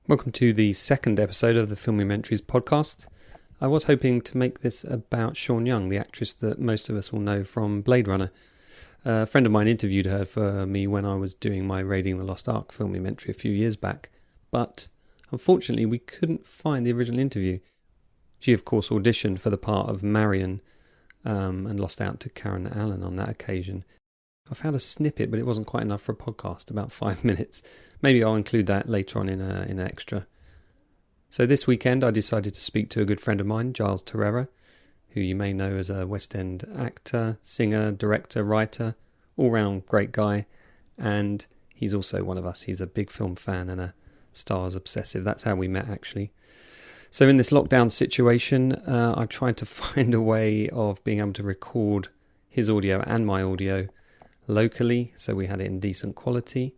Welcome to the second episode of the Filmumentaries podcast. I was hoping to make this about Sean Young, the actress that most of us will know from Blade Runner. A friend of mine interviewed her for me when I was doing my Raiding the Lost Ark filmumentary a few years back, but unfortunately we couldn't find the original interview. She of course auditioned for the part of Marion and lost out to Karen Allen on that occasion. I found a snippet, but it wasn't quite enough for a podcast, about 5 minutes. Maybe I'll include that later on in an extra. So this weekend I decided to speak to a good friend of mine, Giles Terera, who you may know as a West End actor, singer, director, writer, all-round great guy, and he's also one of us. He's a big film fan and a Stars Obsessive. That's how we met, actually. So in this lockdown situation, I tried to find a way of being able to record his audio and my audio locally, so we had it in decent quality.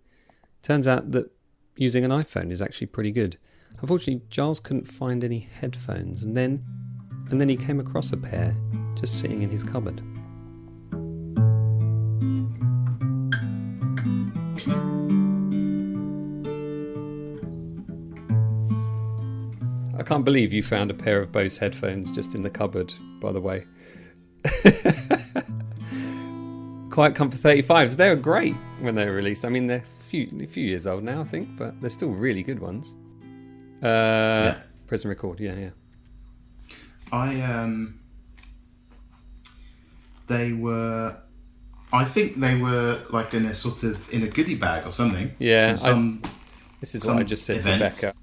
Turns out that using an iPhone is actually pretty good. Unfortunately, Giles couldn't find any headphones, and then he came across a pair just sitting in his cupboard. I can't believe you found a pair of Bose headphones just in the cupboard, by the way. Quiet Comfort 35s. They were great when they were released. I mean, they're a few years old now, I think, but they're still really good ones. Prison Record, yeah. I think they were like in a goodie bag or something. Yeah, this is what I just said to Becca.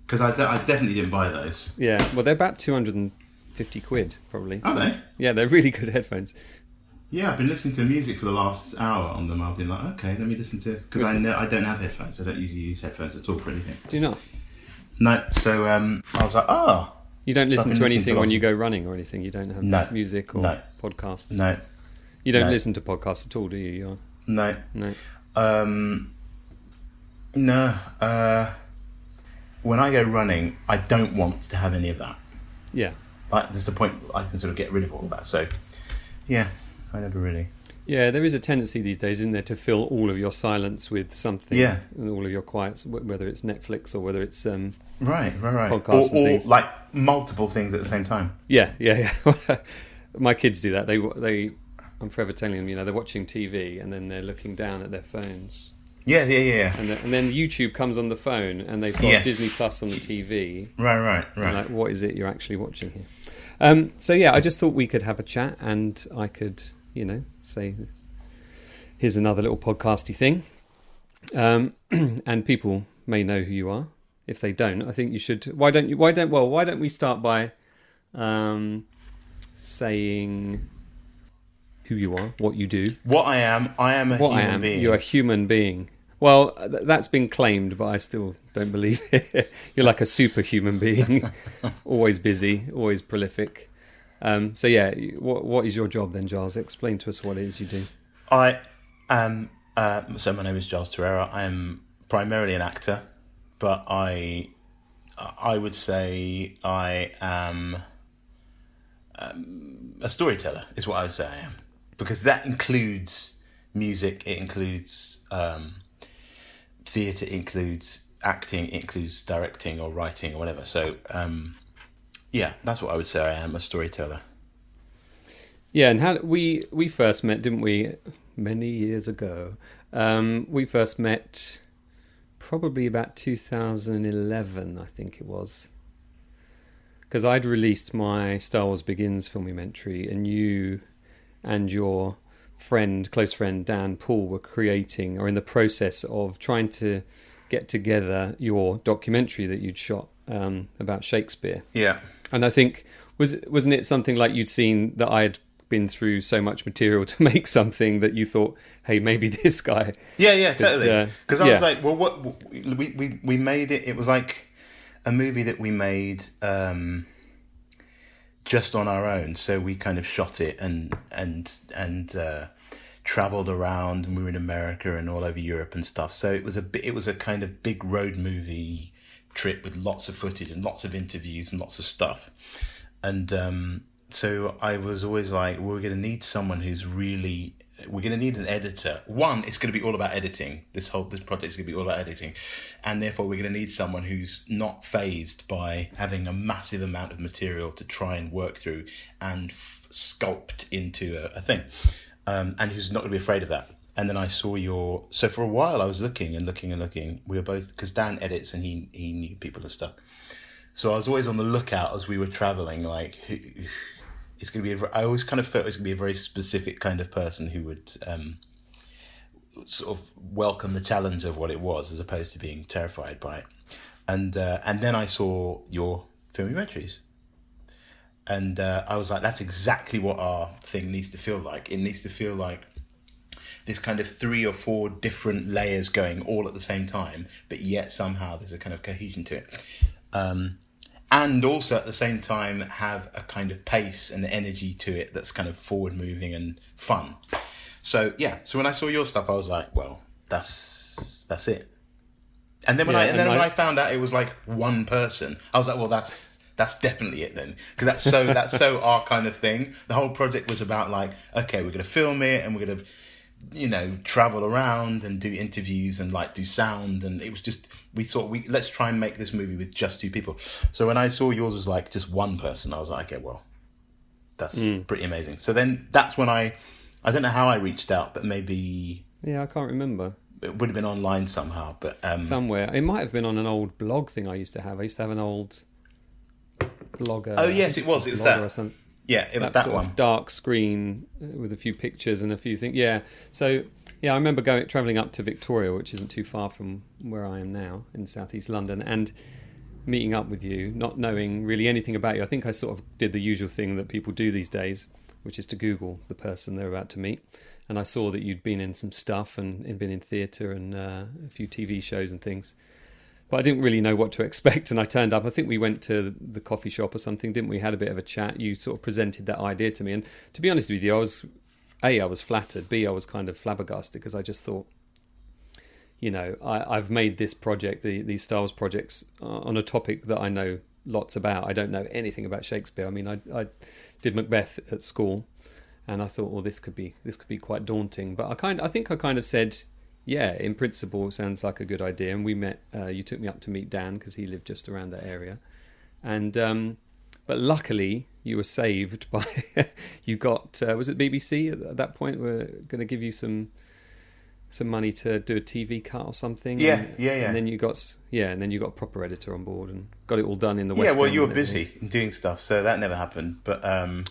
Because I definitely didn't buy those. Yeah, well, they're about 250 quid, probably. Are they? Yeah, they're really good headphones. Yeah, I've been listening to music for the last hour on them. I've been like, okay, let me listen to... Because I don't have headphones. I don't usually use headphones at all for anything. Do you not? No, so I was like, oh. You don't listen to anything when you go running or anything? You don't have music or podcasts? No. You don't listen to podcasts at all, do you? No. When I go running, I don't want to have any of that. Yeah. There's the point I can sort of get rid of all of that. So, yeah, I never really... Yeah, there is a tendency these days, isn't there, to fill all of your silence with something. Yeah. And all of your quiets, whether it's Netflix or whether it's right. podcasts and things. Or like multiple things at the same time. Yeah. My kids do that. They I'm forever telling them, they're watching TV and then they're looking down at their phones. Yeah. And then YouTube comes on the phone and they've got Disney Plus on the TV. Right. And like, what is it you're actually watching here? So yeah, I just thought we could have a chat and I could, say, here's another little podcasty thing. And people may know who you are. If they don't, I think you should. Why don't we start by saying who you are, what you do. What I am a human being. You're a human being. Well, that's been claimed, but I still don't believe it. You're like a superhuman being, always busy, always prolific. So yeah, what is your job then, Giles? Explain to us what it is you do. I am. So my name is Giles Terera. I am primarily an actor, but I would say I am a storyteller. Is what I would say I am, because that includes music. It includes theatre. It includes acting. It includes directing or writing or whatever. So yeah, that's what I would say I am, a storyteller. Yeah, and how we first met, didn't we? Many years ago. We first met probably about 2011, I think it was. Because I'd released my Star Wars Begins filmumentary, and you and your close friend Dan Paul were creating, or in the process of trying to get together your documentary that you'd shot about Shakespeare. Yeah. And I think, wasn't it something like you'd seen that I had been through so much material to make something that you thought, hey, maybe this guy... Yeah, totally. Because I was like, well, what we made it... It was like a movie that we made just on our own. So we kind of shot it and travelled around, and we were in America and all over Europe and stuff. So it was a kind of big road movie trip with lots of footage and lots of interviews and lots of stuff. And so I was always like, we're going to need someone who's really we're going to need an editor. One, it's going to be all about editing. This project is going to be all about editing, and therefore we're going to need someone who's not fazed by having a massive amount of material to try and work through and sculpt into a thing, and who's not going to be afraid of that. And then I saw so for a while I was looking and looking and looking. We were both, because Dan edits and he knew people and stuff. So I was always on the lookout as we were traveling, like, it's going to be, I always kind of felt it's going to be a very specific kind of person who would sort of welcome the challenge of what it was, as opposed to being terrified by it. And then I saw your Filmumentaries. And I was like, that's exactly what our thing needs to feel like. It needs to feel like this kind of 3 or 4 different layers going all at the same time, but yet somehow there's a kind of cohesion to it. And also at the same time have a kind of pace and energy to it that's kind of forward moving and fun. So yeah, so when I saw your stuff, I was like, well, that's it. And then when I found out it was like one person, I was like, well, that's definitely it then, because that's so our kind of thing. The whole project was about like, okay, we're going to film it and we're going to, travel around and do interviews and like do sound, and it was just, we thought let's try and make this movie with just 2 people. So when I saw yours was like just one person, I was like, okay, well, that's pretty amazing. So then that's when I don't know how I reached out, but maybe, I can't remember. It would have been online somehow, but somewhere. It might have been on an old blog thing I used to have. I used to have an old blogger. Oh yes, it was that. Yeah, it was that sort one. Of dark screen with a few pictures and a few things. Yeah, so I remember travelling up to Victoria, which isn't too far from where I am now in southeast London, and meeting up with you, not knowing really anything about you. I think I sort of did the usual thing that people do these days, which is to Google the person they're about to meet. And I saw that you'd been in some stuff and been in theatre and a few TV shows and things. But I didn't really know what to expect, and I turned up. I think we went to the coffee shop or something, didn't we? Had a bit of a chat. You sort of presented that idea to me, and to be honest with you, I was flattered. B, I was kind of flabbergasted, because I just thought, I've made this project, these Star Wars projects, on a topic that I know lots about. I don't know anything about Shakespeare. I mean, I did Macbeth at school, and I thought, well, this could be quite daunting. But I think I kind of said, yeah, in principle, it sounds like a good idea. And we met. You took me up to meet Dan because he lived just around that area, and but luckily you were saved by you got was it BBC at that point were going to give you some money to do a TV cut or something. Yeah. And then you got a proper editor on board and got it all done in the West. Yeah, well, you were busy doing stuff, so that never happened. But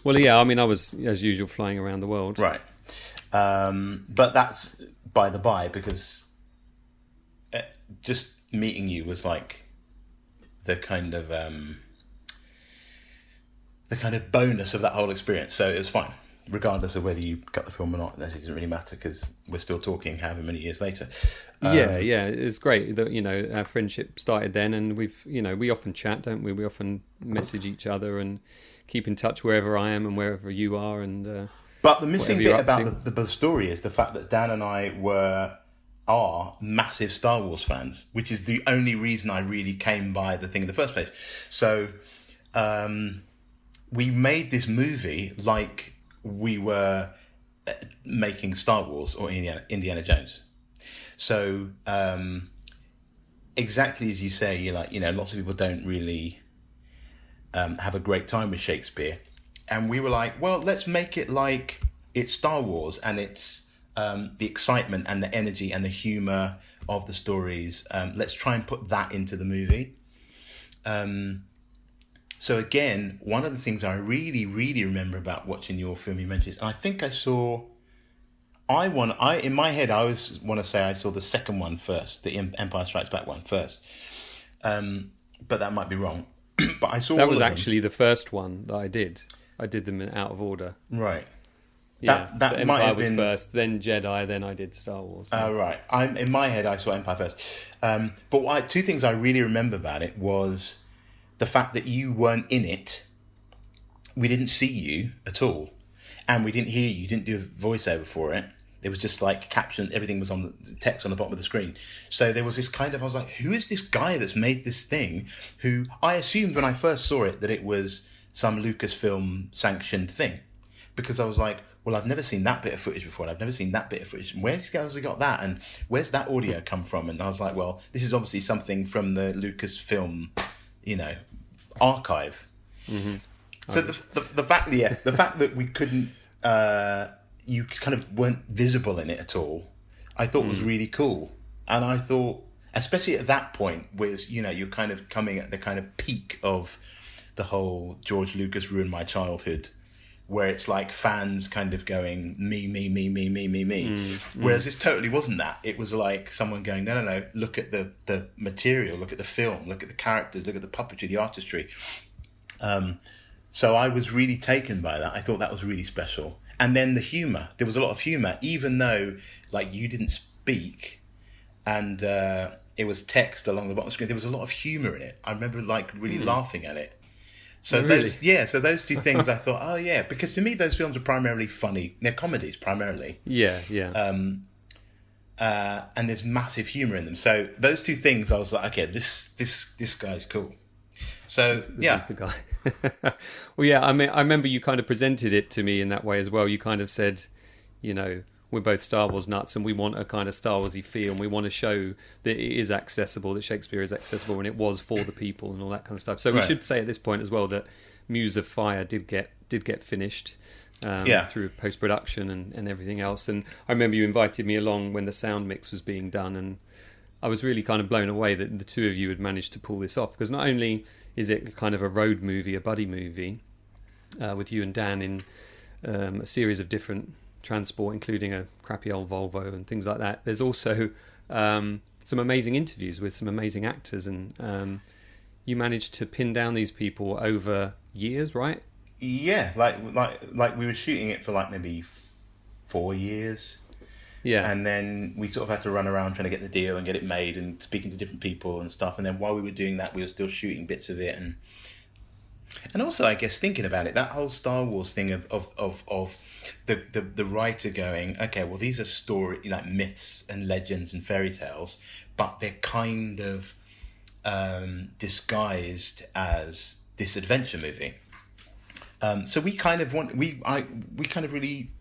well, yeah, I mean, I was as usual flying around the world. Right. But that's by the by, because just meeting you was like the kind of bonus of that whole experience. So it was fine, regardless of whether you cut the film or not. That doesn't really matter, because we're still talking however many years later. Yeah, it's great that our friendship started then, and we often chat, don't we? We often message each other and keep in touch wherever I am and wherever you are, and. But the missing bit about the story is the fact that Dan and I are massive Star Wars fans, which is the only reason I really came by the thing in the first place. So we made this movie like we were making Star Wars or Indiana Jones. So exactly as you say, you're like, lots of people don't really have a great time with Shakespeare. And we were like, well, let's make it like it's Star Wars, and it's the excitement and the energy and the humour of the stories. Let's try and put that into the movie. So again, one of the things I really, really remember about watching your Filmumentaries, and I think I saw, in my head, I always want to say I saw the second one first, the Empire Strikes Back one first. But that might be wrong. But I saw that was actually the first one that I did. I did them in out of order. Right. Yeah. That so might Empire have was been first, then Jedi, then I did Star Wars. Right. In my head, I saw Empire first. But two things I really remember about it was the fact that you weren't in it. We didn't see you at all, and we didn't hear you. You didn't do a voiceover for it. It was just like captioned. Everything was on the text on the bottom of the screen. So there was this I was like, who is this guy that's made this thing? Who I assumed when I first saw it that it was some Lucasfilm sanctioned thing, because I was like, well, I've never seen that bit of footage before, and I've never seen that bit of footage. And where's Giles got that? And where's that audio come from? And I was like, well, this is obviously something from the Lucasfilm, archive. Mm-hmm. So the fact that we couldn't, you kind of weren't visible in it at all, I thought was really cool. And I thought, especially at that point, was you're kind of coming at the kind of peak of the whole George Lucas ruined my childhood, where it's like fans kind of going me. Whereas this totally wasn't that. It was like someone going, no, look at the material, look at the film, look at the characters, look at the puppetry, the artistry. So I was really taken by that. I thought that was really special. And then the humour. There was a lot of humour, even though like you didn't speak and it was text along the bottom of the screen. There was a lot of humour in it. I remember like really laughing at it. So really? So those two things I thought, oh yeah, because to me those films are primarily funny. They're comedies primarily. Yeah. And there's massive humour in them. So those two things, I was like, okay, this guy's cool. So this is the guy. Well, yeah, I mean, I remember you kind of presented it to me in that way as well. You kind of said, we're both Star Wars nuts and we want a kind of Star Warsy feel, and we want to show that it is accessible, that Shakespeare is accessible, and it was for the people and all that kind of stuff. So we should say at this point as well that Muse of Fire did get finished through post-production and everything else. And I remember you invited me along when the sound mix was being done, and I was really kind of blown away that the two of you had managed to pull this off, because not only is it kind of a road movie, a buddy movie, with you and Dan in a series of different transport, including a crappy old Volvo and things like that. There's also some amazing interviews with some amazing actors, and you managed to pin down these people over years, right? Yeah, like we were shooting it for like maybe 4 years. Yeah. And then we sort of had to run around trying to get the deal and get it made and speaking to different people and stuff. And then while we were doing that, we were still shooting bits of it. And also, I guess, thinking about it, that whole Star Wars thing of the writer going, okay, well, these are story, like myths and legends and fairy tales, but they're kind of disguised as this adventure movie. So we kind of really...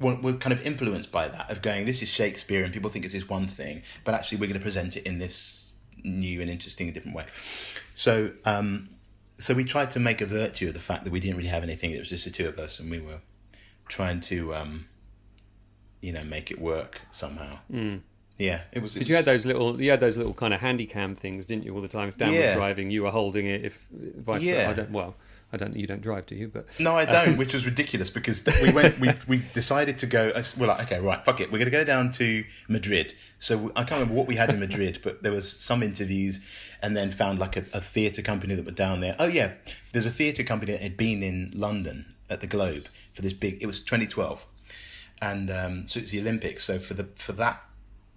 we're kind of influenced by that, of going, this is Shakespeare and people think it's this one thing, but actually we're going to present it in this new and interesting and different way. So we tried to make a virtue of the fact that we didn't really have anything. It was just the two of us, and we were trying to make it work somehow. Yeah, it was. Because you had those little kind of handy cam things, didn't you, all the time? If Dan was driving, you were holding it. If vice versa, you don't drive, do you? But no, I don't, which was ridiculous because we decided to go. We're like, okay, right, fuck it, we're going to go down to Madrid. So I can't remember what we had in Madrid, but there was some interviews, and then found like a theatre company that were down there. Oh yeah, there's a theatre company that had been in London at the Globe for this big. It was 2012, and so it's the Olympics. So for that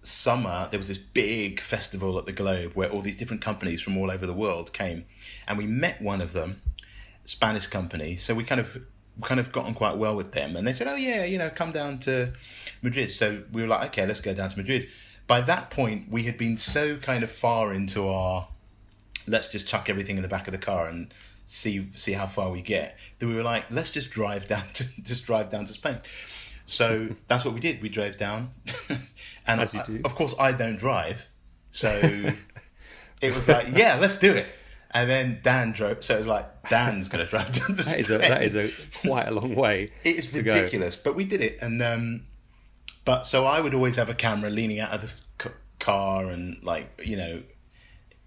summer, there was this big festival at the Globe where all these different companies from all over the world came, and we met one of them. Spanish company, so we kind of got on quite well with them, and they said, oh yeah, come down to Madrid. So we were like, okay, let's go down to Madrid. By that point, we had been so kind of far into our let's just chuck everything in the back of the car and see how far we get, that we were like, let's just drive down to Spain. So that's what we did. We drove down, and of course I don't drive, so it was like, yeah, let's do it. And then Dan drove, so it was like, Dan's going to drive down to Spain. That is quite a long way. It is ridiculous, but we did it. And but so I would always have a camera leaning out of the car, and like,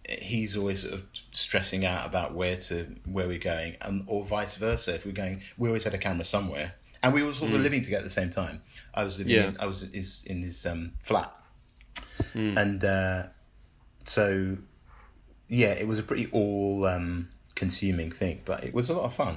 he's always sort of stressing out about where we're going, and or vice versa. If we're going, we always had a camera somewhere, and we were sort of living together at the same time. I was living in his flat, and so. Yeah, it was a pretty all-consuming thing, but it was a lot of fun.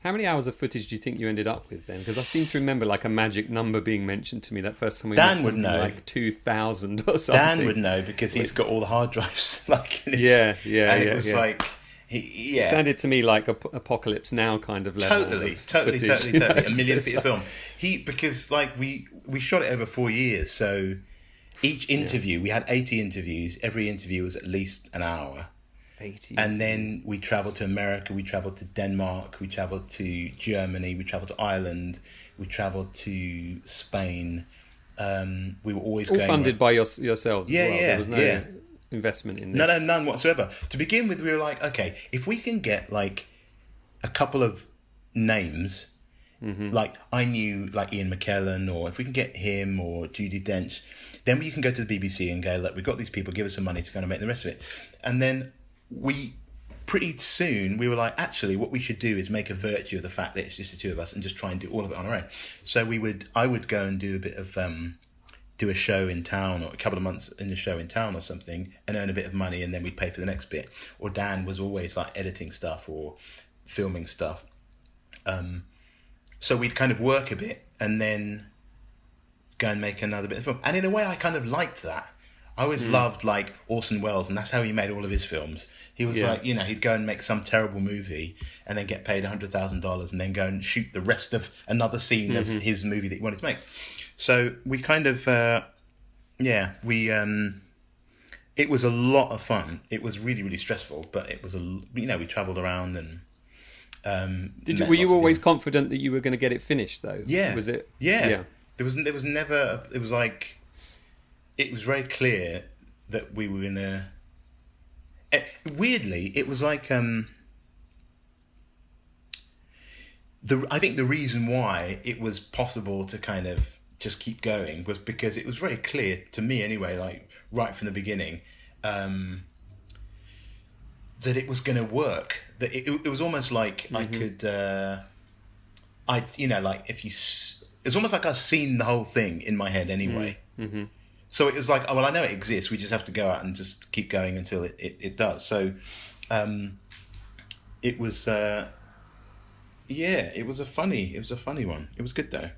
How many hours of footage do you think you ended up with then? Because I seem to remember like a magic number being mentioned to me that first time we met. Dan would know. Like 2,000 or something. Dan would know because he's got all the hard drives. Like in his, it was like... It sounded to me like Apocalypse Now kind of level. Totally. 1 million feet of film. Because like we shot it over 4 years, so... Each interview, we had 80 interviews. Every interview was at least an hour. 80 And then we travelled to America, we travelled to Denmark, we travelled to Germany, we travelled to Ireland, we travelled to Spain. We were always all going... funded by yourselves Yeah, as well. yeah, There was no yeah. investment in this. No, none whatsoever. To begin with, we were like, okay, if we can get like a couple of names, like I knew like Ian McKellen, or if we can get him or Judi Dench, then you can go to the BBC and go, look, we've got these people, give us some money to kind of make the rest of it. And then pretty soon we were like, actually, what we should do is make a virtue of the fact that it's just the two of us and just try and do all of it on our own. So I would go and do a bit of do a show in town, or a couple of months in a show in town or something, and earn a bit of money, and then we'd pay for the next bit. Or Dan was always like editing stuff or filming stuff. So we'd kind of work a bit and then go and make another bit of film. And in a way, I kind of liked that. I always loved like Orson Welles, and that's how he made all of his films. He was like, you know, he'd go and make some terrible movie and then get paid $100,000 and then go and shoot the rest of another scene of his movie that he wanted to make. So we kind of, it was a lot of fun. It was really, really stressful, but it was we travelled around and. Were you always confident that you were going to get it finished though? Yeah. Was it? Yeah. There was never. It was like, it was very clear that we were gonna. Weirdly, it was like I think the reason why it was possible to kind of just keep going was because it was very clear to me anyway, like right from the beginning, that it was going to work. That it was almost like I could, like if you, it's almost like I've seen the whole thing in my head anyway. So it was like, oh, well, I know it exists. We just have to go out and just keep going until it does. So, it was, it was a funny one. It was good though.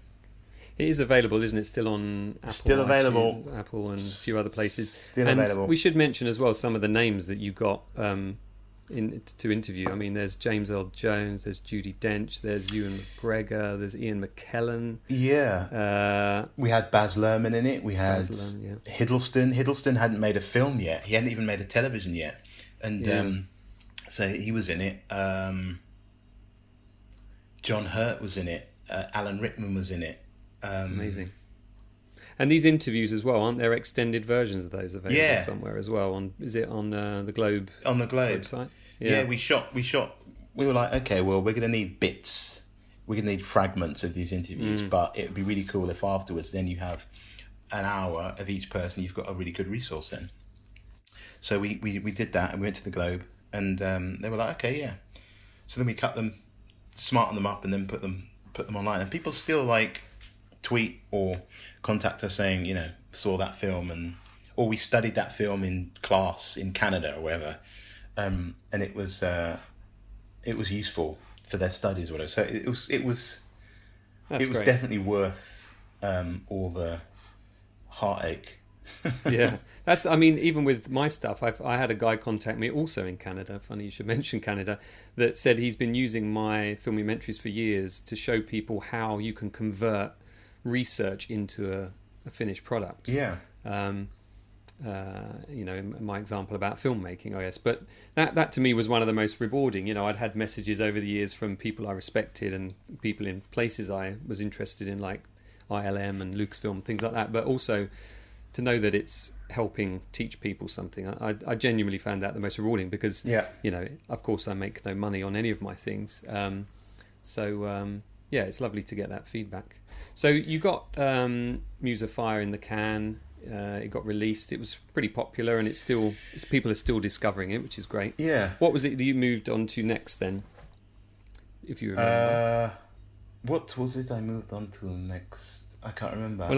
It is available, isn't it? Still on Apple. Still available. iTunes, Apple and a few other places. Available. We should mention as well some of the names that you got to interview. I mean, there's James Earl Jones, there's Judi Dench, there's Ewan McGregor, there's Ian McKellen. Yeah. We had Baz Luhrmann in it. We had Hiddleston. Hiddleston hadn't made a film yet. He hadn't even made a television yet. And so he was in it. John Hurt was in it. Alan Rickman was in it. Amazing. And these interviews as well, aren't there extended versions of those available somewhere as well? Is it on the Globe? On the Globe website? Yeah, we shot. We were like, okay, well, we're going to need bits. We're going to need fragments of these interviews, but it would be really cool if afterwards then you have an hour of each person. You've got a really good resource then. So we did that, and we went to the Globe, and they were like, okay, yeah. So then we cut them, smarten them up, and then put them online. And people still like tweet or contact us saying, you know, saw that film, or we studied that film in class in Canada or wherever, and it was useful for their studies or whatever. So it was great. Definitely worth all the heartache. Yeah, I mean, even with my stuff, I had a guy contact me also in Canada. Funny you should mention Canada. That said he's been using my Filmumentaries for years to show people how you can convert research into a finished product. Yeah. In my example about filmmaking, I guess, but that to me was one of the most rewarding. You know, I'd had messages over the years from people I respected and people in places I was interested in, like ILM and Lucasfilm, things like that, but also to know that it's helping teach people something. I genuinely found that the most rewarding because, you know, of course I make no money on any of my things. It's lovely to get that feedback. So you got Muse of Fire in the can. It got released. It was pretty popular, and people are still discovering it, which is great. Yeah. What was it that you moved on to next then, if you remember? What was it I moved on to next? I can't remember.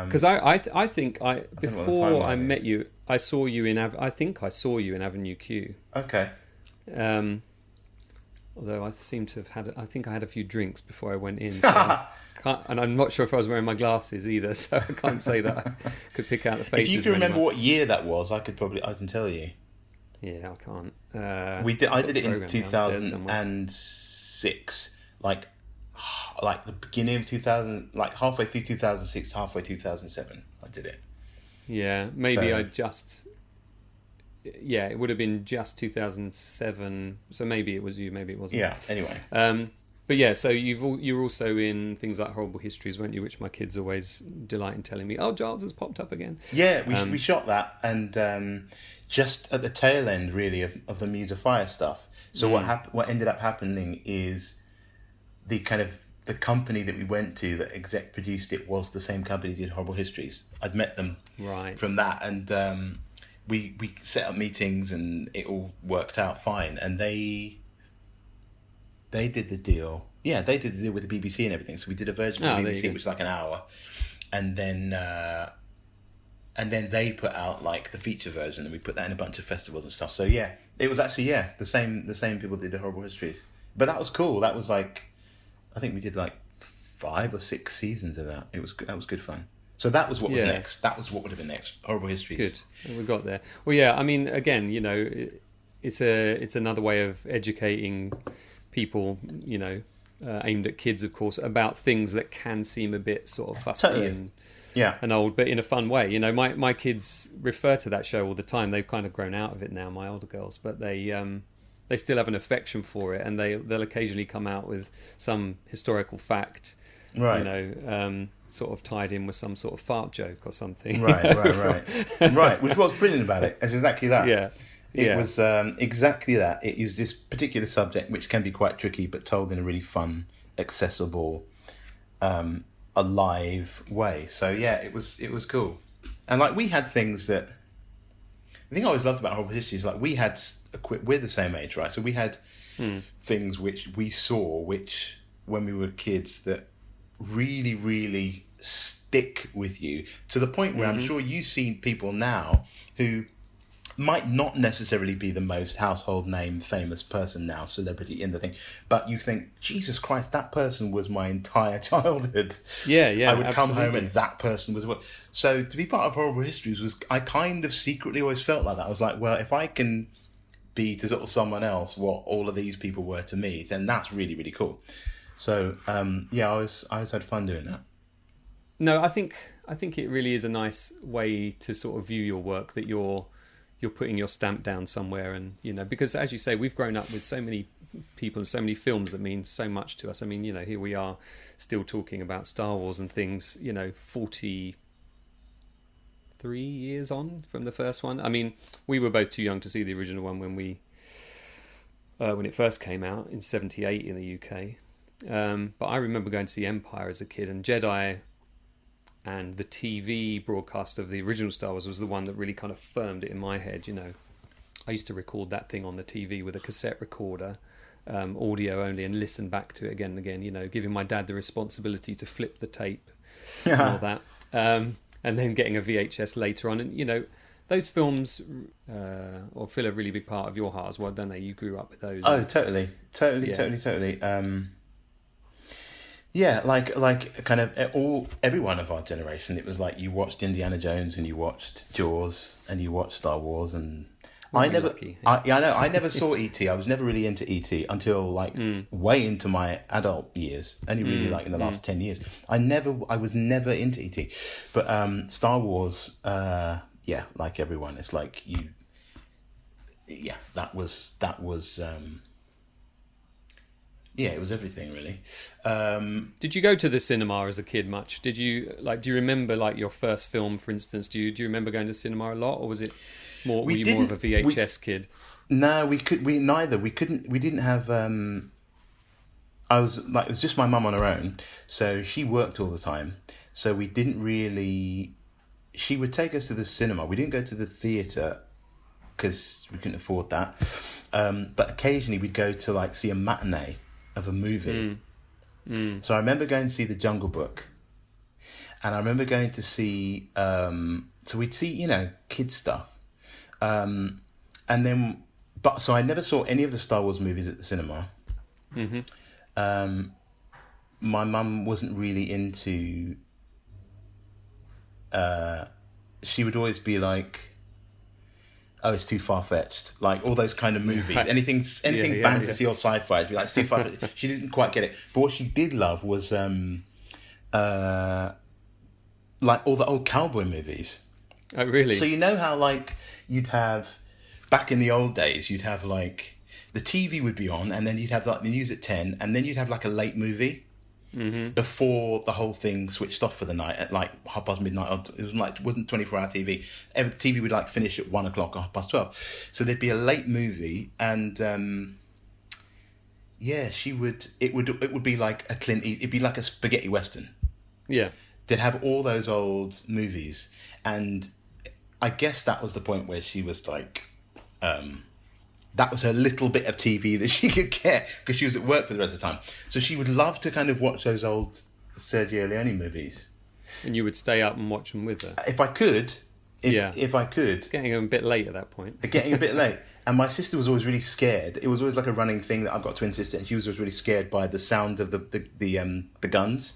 Because I think before I met you, I saw you in Avenue Q. Okay. Although I seem to have I think I had a few drinks before I went in, so and I'm not sure if I was wearing my glasses either, so I can't say that I could pick out the faces. If you can remember what year that was, I can tell you. Yeah, I can't. I did it in 2006, like the beginning of 2000, like halfway through 2006, halfway 2007. I did it. Yeah, maybe yeah, it would have been just 2007. So maybe it was you, maybe it wasn't. Yeah. Anyway. But yeah, so you're also in things like Horrible Histories, weren't you? Which my kids always delight in telling me, "Oh, Giles has popped up again." Yeah, we shot that, and just at the tail end, really, of the Muse of Fire stuff. So what ended up happening is the company that we went to that exec produced it was the same company that did Horrible Histories. I'd met them from that, and we set up meetings, and it all worked out fine. And they did the deal. Yeah, they did the deal with the BBC and everything. So we did a version of the BBC, which was like an hour, and then they put out like the feature version, and we put that in a bunch of festivals and stuff. So yeah, it was actually the same people did the Horrible Histories. But that was cool. That was like, I think we did like 5 or 6 seasons of that. That was good fun. So that was what was next. That was what would have been next. Horrible Histories. Good. We got there. Well, yeah. I mean, again, it's another way of educating people, aimed at kids, of course, about things that can seem a bit sort of fusty and old, but in a fun way. My kids refer to that show all the time. They've kind of grown out of it now, my older girls, but they still have an affection for it, and they'll occasionally come out with some historical fact, right? Sort of tied in with some sort of fart joke or something. Right. Which was brilliant about it. It's exactly that. Yeah. It was exactly that. It is this particular subject, which can be quite tricky, but told in a really fun, accessible, alive way. So yeah, it was cool. And like, we had things that, the thing I always loved about Horrible History is like, we're the same age, right? So we had things which we saw, which when we were kids, that really, really stick with you, to the point where I'm sure you've seen people now who might not necessarily be the most household name famous person now, celebrity in the thing, but you think, Jesus Christ, that person was my entire childhood. Yeah, I would absolutely. come home and that person was what. So to be part of Horrible Histories was, I kind of secretly always felt like that. I was like, well, if I can be to sort of someone else what all of these people were to me, then that's really, really cool. So I always had fun doing that. No, I think it really is a nice way to sort of view your work, that you're putting your stamp down somewhere, and because, as you say, we've grown up with so many people and so many films that mean so much to us. I mean, here we are still talking about Star Wars and things, 43 years on from the first one. I mean, we were both too young to see the original one when it first came out in 78 in the UK. But I remember going to see Empire as a kid, and Jedi and the TV broadcast of the original Star Wars was the one that really kind of firmed it in my head. I used to record that thing on the TV with a cassette recorder, audio only, and listen back to it again and again, giving my dad the responsibility to flip the tape and all that, and then getting a VHS later on. And those films or fill a really big part of your heart as well, don't they? You grew up with those. Oh, totally. Yeah, like kind of every one of our generation. It was like, you watched Indiana Jones and you watched Jaws and you watched Star Wars, and I never saw E.T. I was never really into E.T. until like way into my adult years. Only really like in the last 10 years. I was never into E.T. But Star Wars, like everyone, it's like that was. It was everything, really. Did you go to the cinema as a kid much? Do you remember like your first film, for instance? Do you remember going to cinema a lot, or was it more? Were you more of a VHS kid? No, we didn't have. It was just my mum on her own, so she worked all the time. So we didn't really. She would take us to the cinema. We didn't go to the theatre because we couldn't afford that. But occasionally we'd go to like see a matinee of a movie. So I remember going to see The Jungle Book, and I remember going to see so we'd see kids stuff, and then so I never saw any of the Star Wars movies at the cinema. My mum wasn't really into she would always be like, oh, it's too far-fetched. Like, all those kind of movies. Right. Anything fantasy or sci-fi, it'd be like, it's too far-fetched. She didn't quite get it. But what she did love was, like, all the old cowboy movies. Oh, really? So how, like, you'd have back in the old days, you'd have like the TV would be on, and then you'd have like the news at 10, and then you'd have like a late movie before the whole thing switched off for the night at like midnight. It wasn't 24-hour TV. The TV would like finish at 1 o'clock or 12:30. So there'd be a late movie, and she would. It would be like a it'd be like a spaghetti western. Yeah, they'd have all those old movies, and I guess that was the point where she was like, that was her little bit of TV that she could get because she was at work for the rest of the time. So she would love to kind of watch those old Sergio Leone movies. And you would stay up and watch them with her? If I could. If I could. It's getting a bit late at that point. Getting a bit late. And my sister was always really scared. It was always like a running thing that I've got a twin sister, and she was always really scared by the sound of the guns.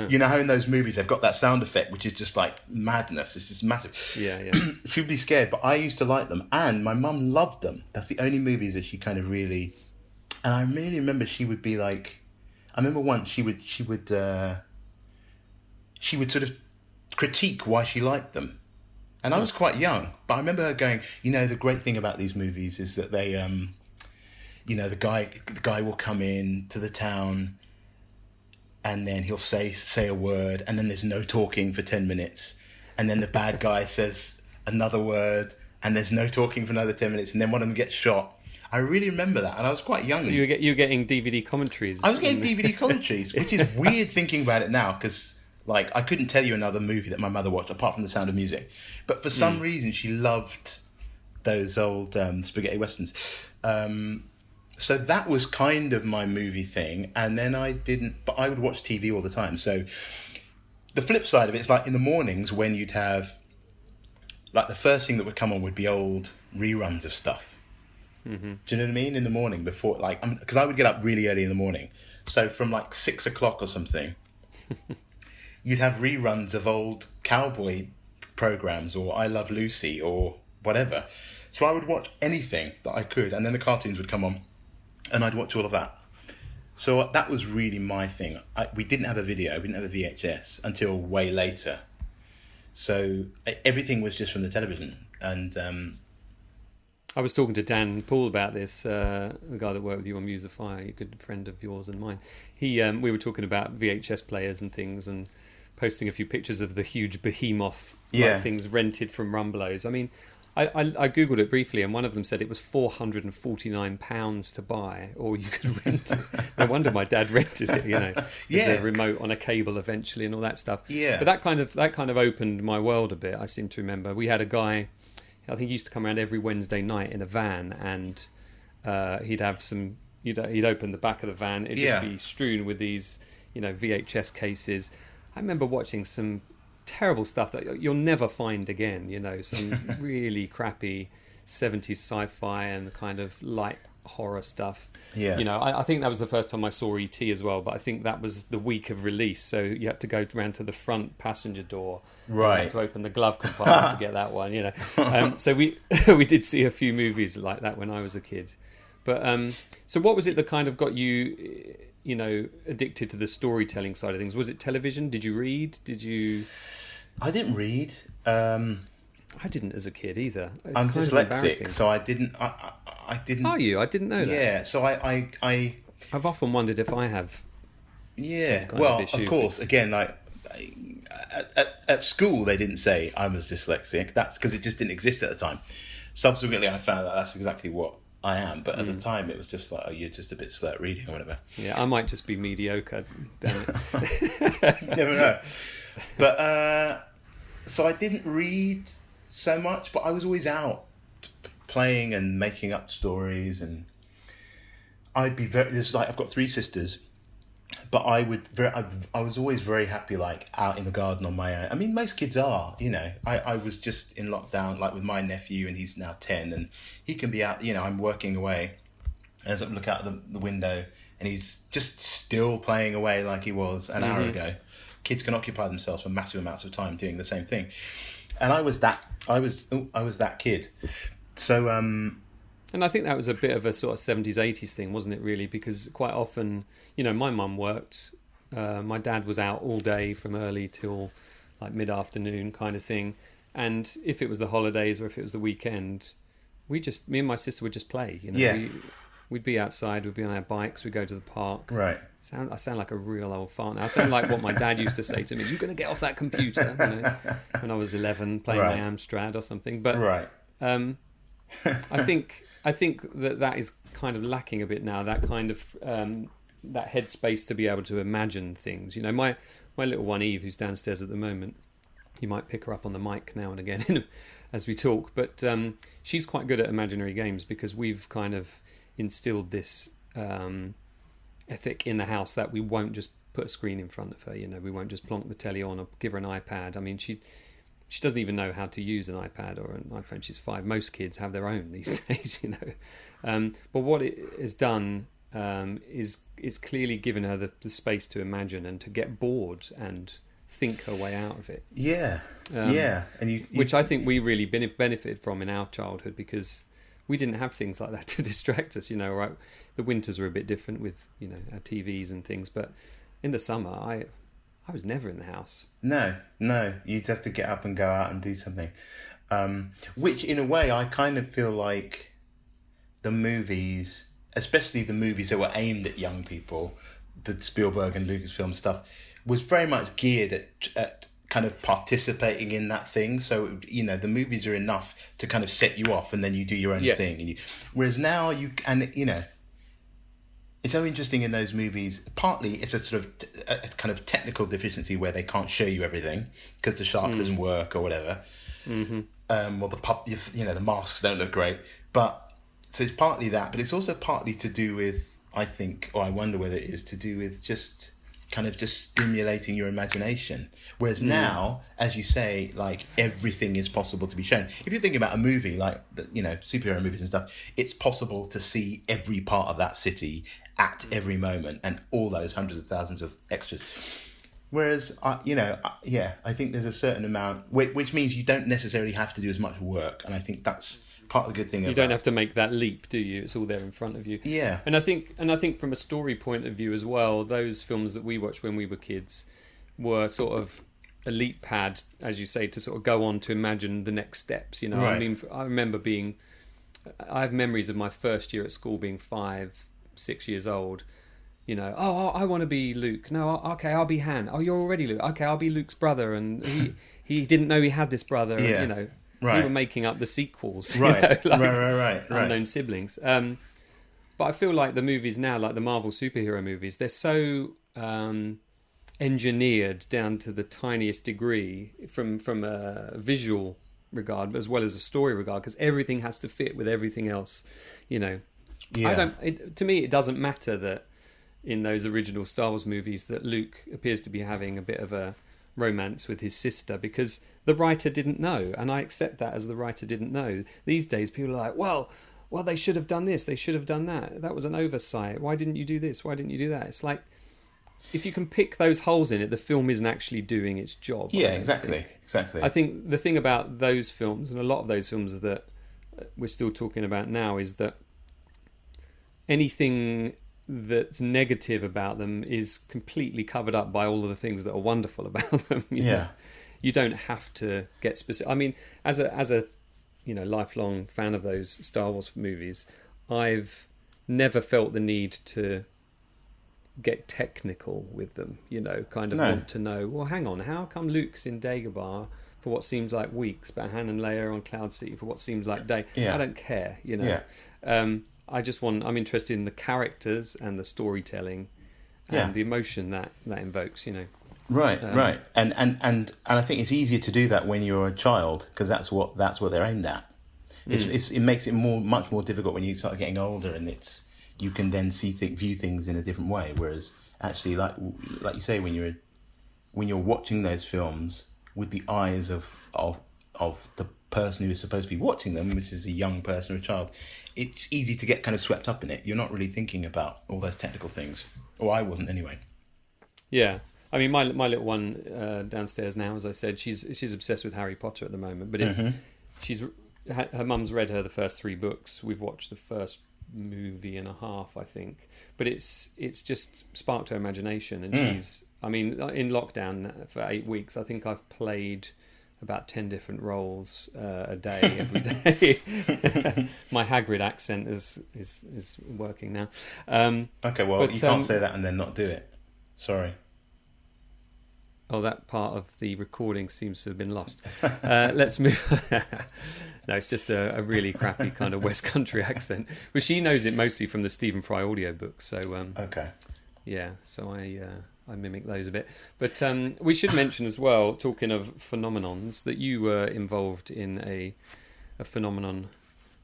You know how in those movies they've got that sound effect, which is just like madness. It's just massive. Yeah. She'd be scared, but I used to like them, and my mum loved them. That's the only movies that she kind of really. And I really remember she would be like, I remember once she would sort of critique why she liked them, and I was quite young, but I remember her going, the great thing about these movies is that they, the guy will come in to the town. And then he'll say a word, and then there's no talking for 10 minutes. And then the bad guy says another word, and there's no talking for another 10 minutes, and then one of them gets shot. I really remember that, and I was quite young. So you were getting DVD commentaries? I was getting DVD commentaries, which is weird thinking about it now, because like I couldn't tell you another movie that my mother watched, apart from The Sound of Music. But for some reason, she loved those old spaghetti westerns. So that was kind of my movie thing, and then but I would watch TV all the time. So the flip side of it is like in the mornings when you'd have, like the first thing that would come on would be old reruns of stuff. Mm-hmm. Do you know what I mean? In the morning before, like, because I would get up really early in the morning. So from like 6 o'clock or something, you'd have reruns of old cowboy programs or I Love Lucy or whatever. So I would watch anything that I could, and then the cartoons would come on. And I'd watch all of that. So that was really my thing. We didn't have a video, we didn't have a VHS until way later. So everything was just from the television. And I was talking to Dan Paul about this, the guy that worked with you on Muse of Fire, a good friend of yours and mine. We were talking about VHS players and things, and posting a few pictures of the huge behemoth things rented from Rumbelows. I mean, I googled it briefly, and one of them said it was £449 to buy, or you could rent it. No wonder my dad rented it, with the remote on a cable eventually and all that stuff. Yeah. But that kind of opened my world a bit. I seem to remember we had a guy, I think he used to come around every Wednesday night in a van, and he'd have some. He'd open the back of the van. It'd just be strewn with these, VHS cases. I remember watching some terrible stuff that you'll never find again, some really crappy 70s sci-fi and kind of light horror stuff. I think that was the first time I saw E.T. as well, but I think that was the week of release, so you had to go around to the front passenger door, right, to open the glove compartment to get that one. So we did see a few movies like that when I was a kid. But so what was it that kind of got you addicted to the storytelling side of things? Was it television? Did you read? I didn't read. I didn't as a kid either. I'm dyslexic, so I didn't. I didn't. Are you? I didn't know that. Yeah. So I've often wondered if I have. Yeah. Well, of course. Again, like at school, they didn't say I was dyslexic. That's because it just didn't exist at the time. Subsequently, I found that that's exactly what I am, but at the time it was just like, you're just a bit slow at reading or whatever. Yeah, I might just be mediocre. Damn it. You never know. But so I didn't read so much, but I was always out playing and making up stories, and I'd be I've got 3 sisters, but I was always very happy, like out in the garden on my own. I mean, most kids are, I was just in lockdown, like with my nephew, and he's now 10, and he can be out, I'm working away, and I sort of look out the window, and he's just still playing away like he was an hour ago. Kids can occupy themselves for massive amounts of time doing the same thing, and I was that kid. So and I think that was a bit of a sort of 70s 80s thing, wasn't it, really? Because quite often, my mum worked, my dad was out all day from early till like mid-afternoon kind of thing, and if it was the holidays or if it was the weekend, me and my sister would just play. We'd be outside, we'd be on our bikes, we'd go to the park. Right. I sound like a real old fart now. I sound like what my dad used to say to me, "You're going to get off that computer," when I was 11, playing my Amstrad or something. But I think that is kind of lacking a bit now, that kind of that headspace to be able to imagine things. My little one Eve, who's downstairs at the moment, you might pick her up on the mic now and again as we talk, but she's quite good at imaginary games because we've kind of instilled this ethic in the house that we won't just put a screen in front of her. We won't just plonk the telly on or give her an iPad. I mean, she doesn't even know how to use an iPad or an iPhone. She's 5. Most kids have their own these days, but what it has done is clearly given her the space to imagine and to get bored and think her way out of it. And which I think we really benefited from in our childhood, because we didn't have things like that to distract us. Right? The winters were a bit different with our TVs and things, but in the summer I was never in the house. No, you'd have to get up and go out and do something. Which in a way I kind of feel like the movies, especially the movies that were aimed at young people, the Spielberg and Lucasfilm stuff, was very much geared at kind of participating in that thing. So, the movies are enough to kind of set you off and then you do your own thing. Whereas now it's so interesting in those movies. Partly it's a sort of a kind of technical deficiency where they can't show you everything because the shark doesn't work or whatever. Mm-hmm. Or the masks don't look great. But so it's partly that, but it's also partly to do with, I think, or I wonder whether it is to do with just stimulating your imagination. Whereas now, as you say, like, everything is possible to be shown. If you're thinking about a movie like, superhero movies and stuff, it's possible to see every part of that city at every moment and all those hundreds of thousands of extras. Whereas, I think there's a certain amount, which means you don't necessarily have to do as much work. And I think that's part of the good thing. You don't have to make that leap, do you? It's all there in front of you. Yeah. And I think from a story point of view as well, those films that we watched when we were kids were sort of a leap pad, as you say, to sort of go on to imagine the next steps. Right. I mean, I have memories of my first year at school being 5-6 years old. I want to be Luke. No, okay, I'll be Han. Oh, you're already Luke. Okay, I'll be Luke's brother, and he didn't know he had this brother. Yeah. We were making up the sequels, right? Unknown siblings. But I feel like the movies now, like the Marvel superhero movies, they're so engineered down to the tiniest degree from a visual regard, as well as a story regard, because everything has to fit with everything else. To me, it doesn't matter that in those original Star Wars movies that Luke appears to be having a bit of a romance with his sister, because the writer didn't know, and I accept that as the writer didn't know. These days people are like, well they should have done this, they should have done that was an oversight, why didn't you do this, why didn't you do that? It's like, if you can pick those holes in it, the film isn't actually doing its job. Exactly. I think the thing about those films, and a lot of those films that we're still talking about now, is that anything that's negative about them is completely covered up by all of the things that are wonderful about them. You know? You don't have to get specific. I mean, as a lifelong fan of those Star Wars movies, I've never felt the need to get technical with them. Want to know, well, hang on, how come Luke's in Dagobah for what seems like weeks, but Han and Leia are on Cloud City for what seems like days? I don't care. I'm interested in the characters and the storytelling and the emotion that invokes, Right. And I think it's easier to do that when you're a child, because that's what they're aimed at. It makes it much more difficult when you start getting older, and you can then view things in a different way. Whereas actually, like you say, when you're watching those films with the eyes of the person who is supposed to be watching them, which is a young person or a child, it's easy to get kind of swept up in it. You're not really thinking about all those technical things. Or I wasn't anyway. Yeah. I mean, my little one downstairs now, as I said, she's obsessed with Harry Potter at the moment. But her mum's read her the first 3 books. We've watched the first movie and a half, I think. But it's just sparked her imagination. And she's, I mean, in lockdown for 8 weeks, I think I've played about 10 different roles a day, every day. My Hagrid accent is working now. Okay, well, you can't say that and then not do it. Sorry. Oh, that part of the recording seems to have been lost. Let's move. No, it's just a really crappy kind of West Country accent. But she knows it mostly from the Stephen Fry audiobook. So, okay. Yeah, so I mimic those a bit. But we should mention as well, talking of phenomenons, that you were involved in a phenomenon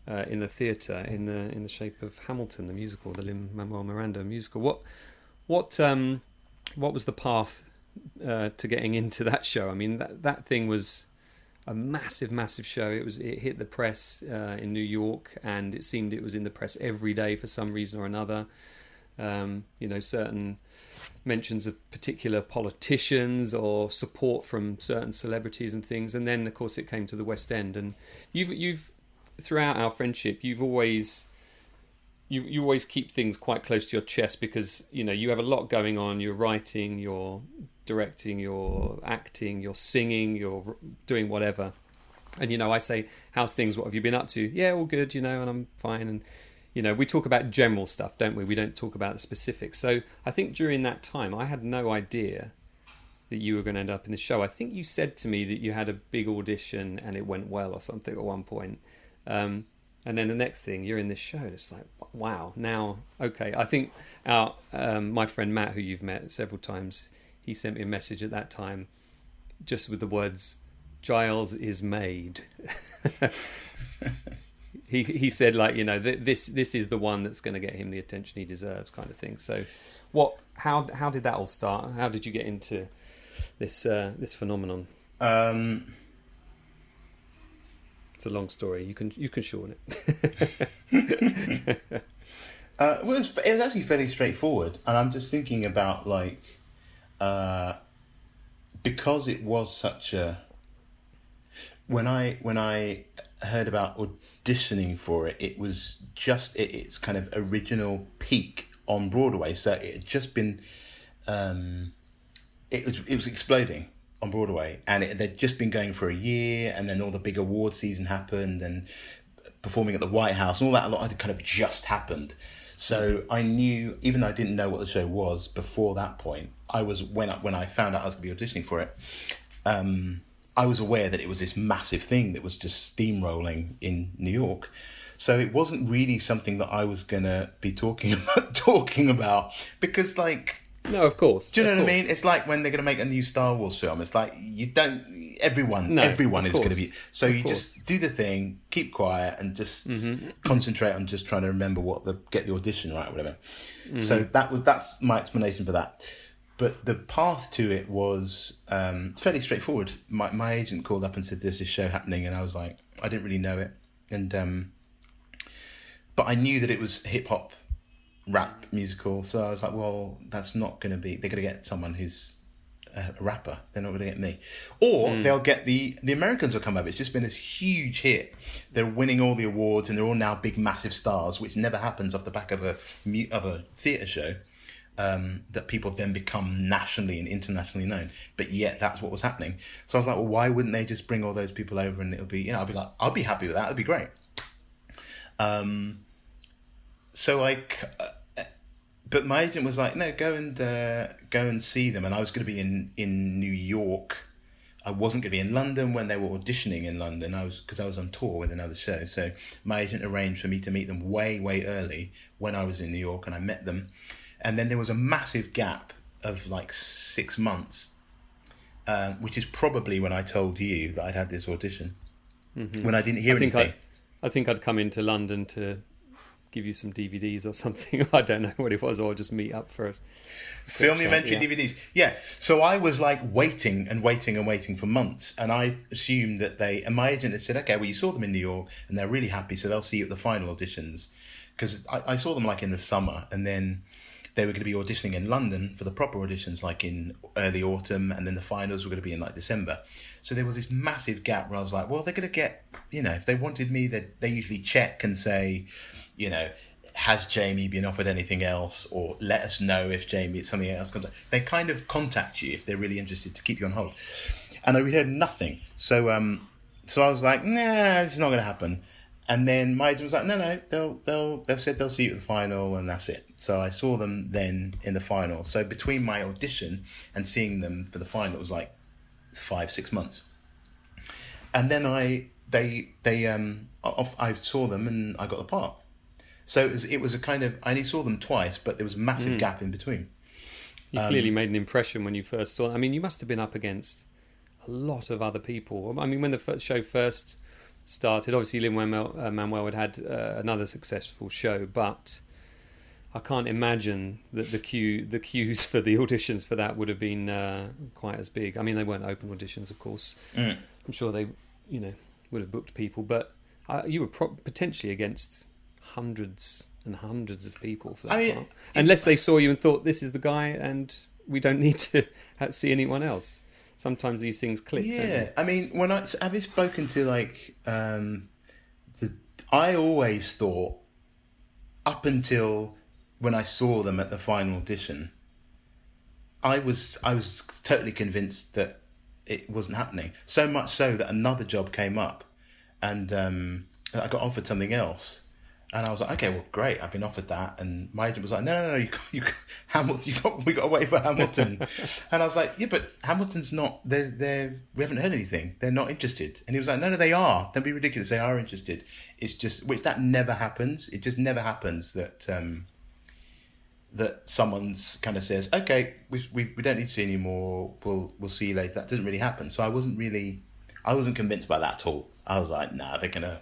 in the theatre in the shape of Hamilton, the musical, the Lin-Manuel Miranda musical. What was the path to getting into that show? I mean, that thing was a massive show. It hit the press in New York, and it seemed it was in the press every day for some reason or another. Certain mentions of particular politicians or support from certain celebrities and things, and then of course it came to the West End. And you've throughout our friendship, you always keep things quite close to your chest, because you have a lot going on. You're writing, you're directing, you're acting, you're singing, you're doing whatever. And I say, how's things, what have you been up to? Yeah, all good, and I'm fine. And we talk about general stuff, don't we? We don't talk about the specifics. So I think during that time, I had no idea that you were going to end up in the show. I think you said to me that you had a big audition and it went well or something at one point. And then the next thing, you're in this show. And it's like, wow, now, okay. I think my friend Matt, who you've met several times, he sent me a message at that time just with the words, Giles is made. He said, like, this is the one that's going to get him the attention he deserves, kind of thing. So, how did that all start? How did you get into this phenomenon? It's a long story. You can shorten it. Well, it was actually fairly straightforward, and I'm just thinking about because it was such a. When I heard about auditioning for it, it was just its kind of original peak on Broadway. So it had just been, it was exploding on Broadway, and they'd just been going for a year, and then all the big award season happened, and performing at the White House and all that. A lot had kind of just happened. So I knew, even though I didn't know what the show was before that point, when I found out I was going to be auditioning for it, I was aware that it was this massive thing that was just steamrolling in New York. So it wasn't really something that I was going to be talking about because, like... No, of course. Do you know what I mean? It's like when they're going to make a new Star Wars film. It's like, everyone is going to be... So you just do the thing, keep quiet, and just concentrate on just trying to remember get the audition right or whatever. Mm-hmm. So that's my explanation for that. But the path to it was fairly straightforward. My agent called up and said, there's this show happening, and I was like, I didn't really know it. And but I knew that it was hip-hop rap musical, so I was like, well, that's not going to be... They're going to get someone who's a rapper. They're not going to get me. Or they'll get the Americans will come up. It's just been this huge hit. They're winning all the awards, and they're all now big, massive stars, which never happens off the back of a theatre show. That people then become nationally and internationally known, but yet that's what was happening. So I was like, well, why wouldn't they just bring all those people over, and it'll be, I'll be happy with that. It'd be great. But my agent was like, no, go and see them. And I was going to be in New York. I wasn't going to be in London when they were auditioning in London. Because I was on tour with another show. So my agent arranged for me to meet them way early when I was in New York, and I met them. And then there was a massive gap of like 6 months, which is probably when I told you that I'd had this audition, when I didn't hear anything. I think I'd come into London to give you some DVDs or something. I don't know what it was, or just meet up for us. Filmumentaries DVDs. Yeah. So I was like waiting for months. And I assumed that and my agent had said, okay, well, you saw them in New York and they're really happy, so they'll see you at the final auditions. Because I saw them like in the summer, and then they were going to be auditioning in London for the proper auditions, like in early autumn, and then the finals were going to be in like December. So there was this massive gap where I was like, well, they're going to get, if they wanted me, they usually check and say, has Jamie been offered anything else, or let us know if something else comes up. They kind of contact you if they're really interested to keep you on hold. and we heard nothing. So I was like, nah, this is not going to happen. And then my agent was like, no, they've said they'll see you at the final, and that's it. So I saw them then in the final. So between my audition and seeing them for the final, it was like 5-6 months. And then I saw them and I got the part. So it was a kind of, I only saw them twice, but there was a massive gap in between. You clearly made an impression when you first saw. I mean, you must have been up against a lot of other people. I mean, when the show first started, obviously Lin-Manuel had another successful show, but I can't imagine that the queues for the auditions for that would have been quite as big. I mean, they weren't open auditions, of course. I'm sure they, would have booked people, but you were potentially against hundreds and hundreds of people for that part. Unless they saw you and thought, this is the guy, and we don't need to see anyone else. Sometimes these things click. Yeah, don't they? I mean, having spoken to I always thought, up until when I saw them at the final audition, I was totally convinced that it wasn't happening. So much so that another job came up, and I got offered something else. And I was like, okay, well, great. I've been offered that. And my agent was like, no, you Hamilton. We got to wait for Hamilton. And I was like, yeah, but Hamilton's not. We haven't heard anything. They're not interested. And he was like, no, they are. Don't be ridiculous. They are interested. It's just, which that never happens. It just never happens that that someone's kind of says, okay, we don't need to see any more. We'll see you later. That doesn't really happen. So I wasn't convinced by that at all. I was like, nah, they're gonna.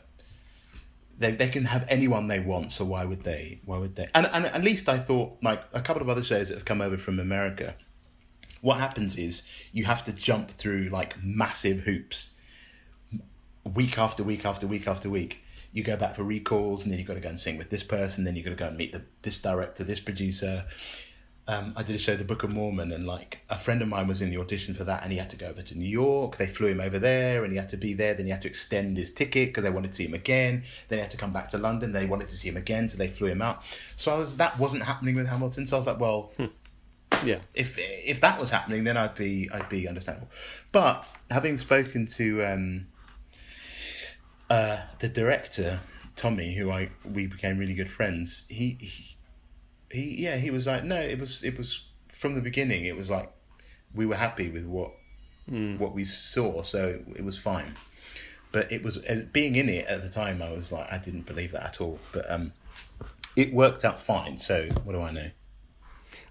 They can have anyone they want, so why would they? And at least I thought, like a couple of other shows that have come over from America, what happens is you have to jump through like massive hoops, week after week after week after week. You go back for recalls, and then you've got to go and sing with this person, then you've got to go and meet this director, this producer. I did a show, The Book of Mormon, and like a friend of mine was in the audition for that, and he had to go over to New York. They flew him over there, and he had to be there. Then he had to extend his ticket because they wanted to see him again. Then he had to come back to London. They wanted to see him again, so they flew him out. So that wasn't happening with Hamilton. So I was like, well, yeah. If that was happening, then I'd be understandable. But having spoken to the director Tommy, who we became really good friends, he was like, no, it was from the beginning. It was like we were happy with what we saw, so it was fine. But it was, being in it at the time, I was like, I didn't believe that at all. But it worked out fine. So what do I know?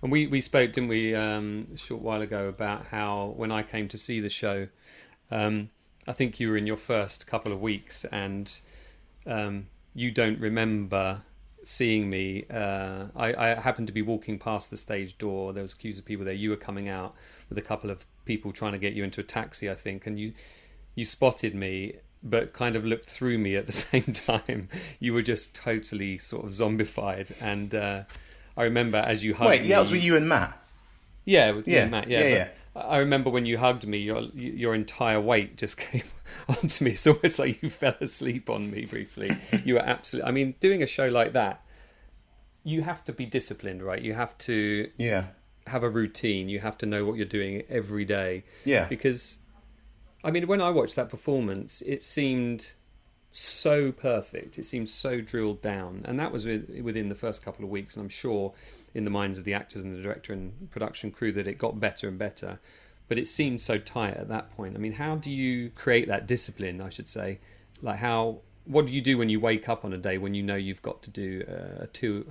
And we spoke, didn't we, a short while ago about how when I came to see the show, I think you were in your first couple of weeks, and you don't remember seeing me. I happened to be walking past the stage door. There was queues of people there. You were coming out with a couple of people trying to get you into a taxi, I think, and you spotted me, but kind of looked through me at the same time. You were just totally sort of zombified, and I remember as you hugged me. Wait, that was with you and Matt? Yeah, with you and Matt. Yeah. I remember when you hugged me, your entire weight just came onto me. It's almost like you fell asleep on me briefly. You were absolutely... I mean, doing a show like that, you have to be disciplined, right? You have to have a routine. You have to know what you're doing every day. Yeah. Because, I mean, when I watched that performance, it seemed so perfect. It seemed so drilled down. And that was within the first couple of weeks. And I'm sure in the minds of the actors and the director and production crew that it got better and better. But it seemed so tight at that point. I mean, how do you create that discipline, I should say? Like what do you do when you wake up on a day when you know you've got to do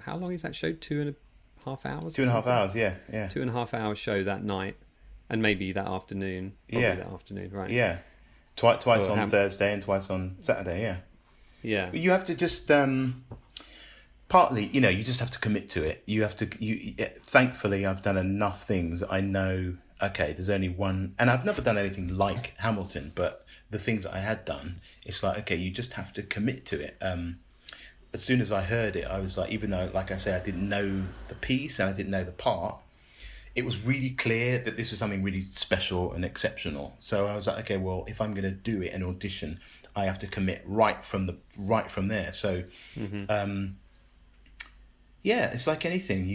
how long is that show? 2.5 hours? 2.5 hours, yeah. 2.5 hour show that night, and maybe that afternoon. That afternoon, right? Yeah. Twice on Thursday and twice on Saturday, yeah. Yeah. You have to just... partly, you just have to commit to it. You have to... thankfully, I've done enough things that I know, okay, there's only one... And I've never done anything like Hamilton, but the things that I had done, it's like, okay, you just have to commit to it. As soon as I heard it, I was like, even though, like I say, I didn't know the piece and I didn't know the part, it was really clear that this was something really special and exceptional. So I was like, okay, well, if I'm going to do it, an audition, I have to commit right from there. So... yeah, it's like anything.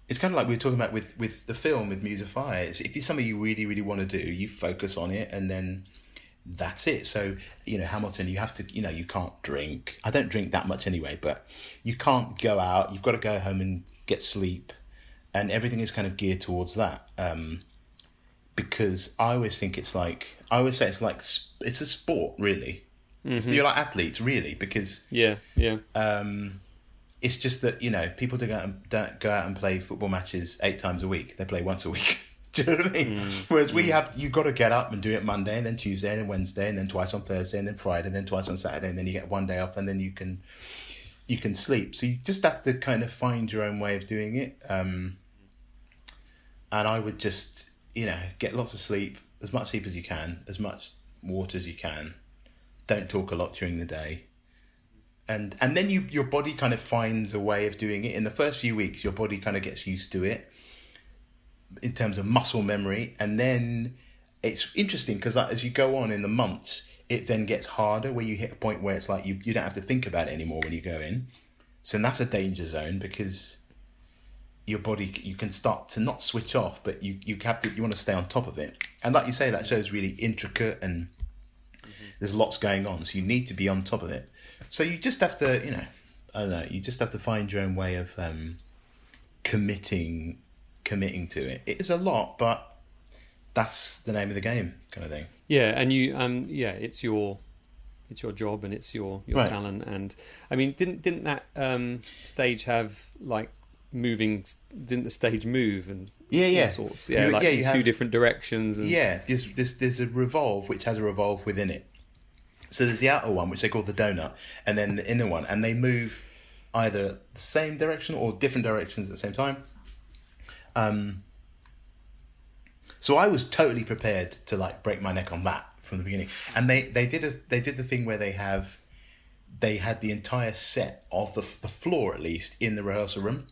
It's kind of like we were talking about with the film, with Muse of Fire. If it's something you really, really want to do, you focus on it, and then that's it. So, Hamilton, you have to, you can't drink. I don't drink that much anyway, but you can't go out. You've got to go home and get sleep, and everything is kind of geared towards that. Because I always say it's like it's a sport, really. Mm-hmm. So you're like athletes, really, because yeah. It's just that people don't go out and play football matches 8 times a week. They play once a week. Do you know what I mean? Whereas you've got to get up and do it Monday, and then Tuesday, and then Wednesday, and then twice on Thursday, and then Friday, and then twice on Saturday, and then you get one day off, and then you can sleep. So you just have to kind of find your own way of doing it. And I would just get lots of sleep, as much sleep as you can, as much water as you can. Don't talk a lot during the day. And then your body kind of finds a way of doing it. In the first few weeks, your body kind of gets used to it in terms of muscle memory. And then it's interesting because as you go on in the months, it then gets harder, where you hit a point where it's like you don't have to think about it anymore when you go in. So that's a danger zone, because your body, you can start to not switch off, but you want to stay on top of it. And like you say, that show's really intricate, and there's lots going on, so you need to be on top of it. So you just have to, I don't know, you just have to find your own way of committing to it. It is a lot, but that's the name of the game, kind of thing. Yeah, and you, it's your job, and it's your right. talent. And I mean, didn't that stage have like moving? Didn't the stage move and all sorts? Yeah, you have 2 different directions. And... Yeah, there's a revolve which has a revolve within it. So there's the outer one, which they call the donut, and then the inner one, and they move either the same direction or different directions at the same time. So I was totally prepared to like break my neck on that from the beginning. And they did the thing where they had the entire set of the floor, at least, in the rehearsal room.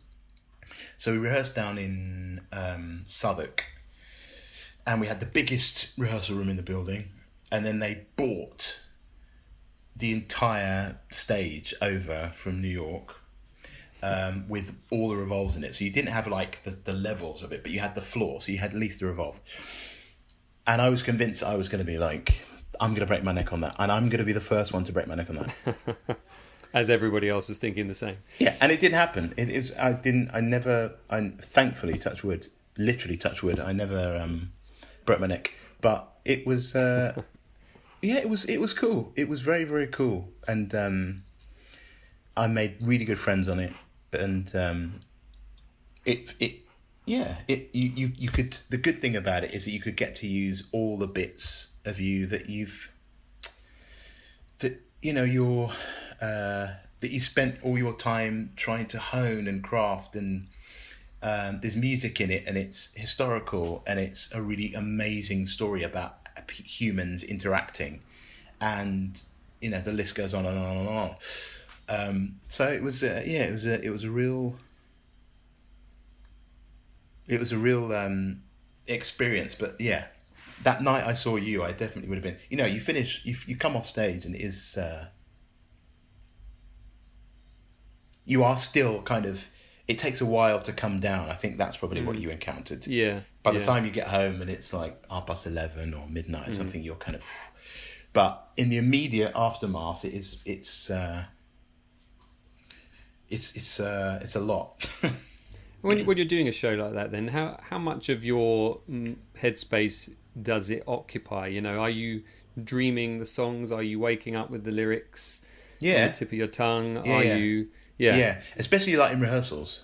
So we rehearsed down in Southwark, and we had the biggest rehearsal room in the building, and then they bought the entire stage over from New York with all the revolves in it. So you didn't have like the levels of it, but you had the floor, so you had at least the revolve. And I was convinced I was going to be like, I'm going to break my neck on that, and I'm going to be the first one to break my neck on that. As everybody else was thinking the same. Yeah, and it didn't happen. Thankfully, touch wood, literally touch wood, I never broke my neck. But it was... it was cool. It was very, very cool, and I made really good friends on it. And you could. The good thing about it is that you could get to use all the bits of you that you spent all your time trying to hone and craft, and there's music in it, and it's historical, and it's a really amazing story about humans interacting, and the list goes on and on and on. So it was a real experience. But yeah, that night I saw you, I definitely would have been. You finish, you come off stage, and it is you are still kind of. It takes a while to come down. I think that's probably what you encountered. Yeah. By the time you get home and it's like 11:30 or midnight or something, you're kind of. But in the immediate aftermath, it's a lot. When you're doing a show like that, then how much of your headspace does it occupy? Are you dreaming the songs? Are you waking up with the lyrics? Yeah. On the tip of your tongue? Yeah. Are you? Yeah, especially like in rehearsals.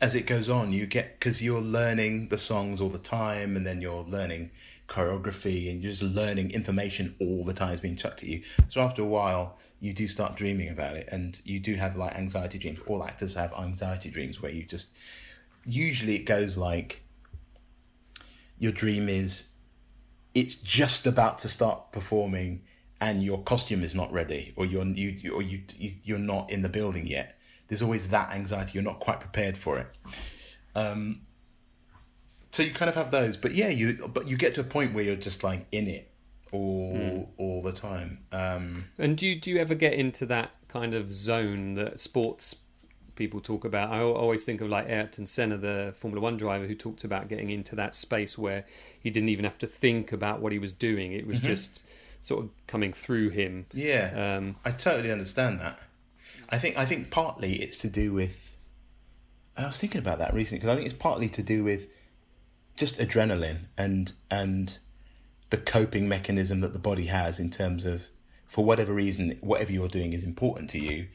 As it goes on, because you're learning the songs all the time, and then you're learning choreography, and you're just learning information all the time is being chucked at you. So after a while, you do start dreaming about it, and you do have like anxiety dreams. All actors have anxiety dreams where you just... Usually it goes like, your dream is, it's just about to start performing, and your costume is not ready, or you're not in the building yet. There's always that anxiety. You're not quite prepared for it. So you kind of have those, but yeah, you get to a point where you're just like in it all the time. And do you ever get into that kind of zone that sports people talk about. I always think of like Ayrton Senna, the Formula One driver, who talked about getting into that space where he didn't even have to think about what he was doing. It was just sort of coming through him. Yeah, I totally understand that. I think partly it's to do with. I was thinking about that recently because I think it's partly to do with just adrenaline and the coping mechanism that the body has in terms of, for whatever reason, whatever you're doing is important to you.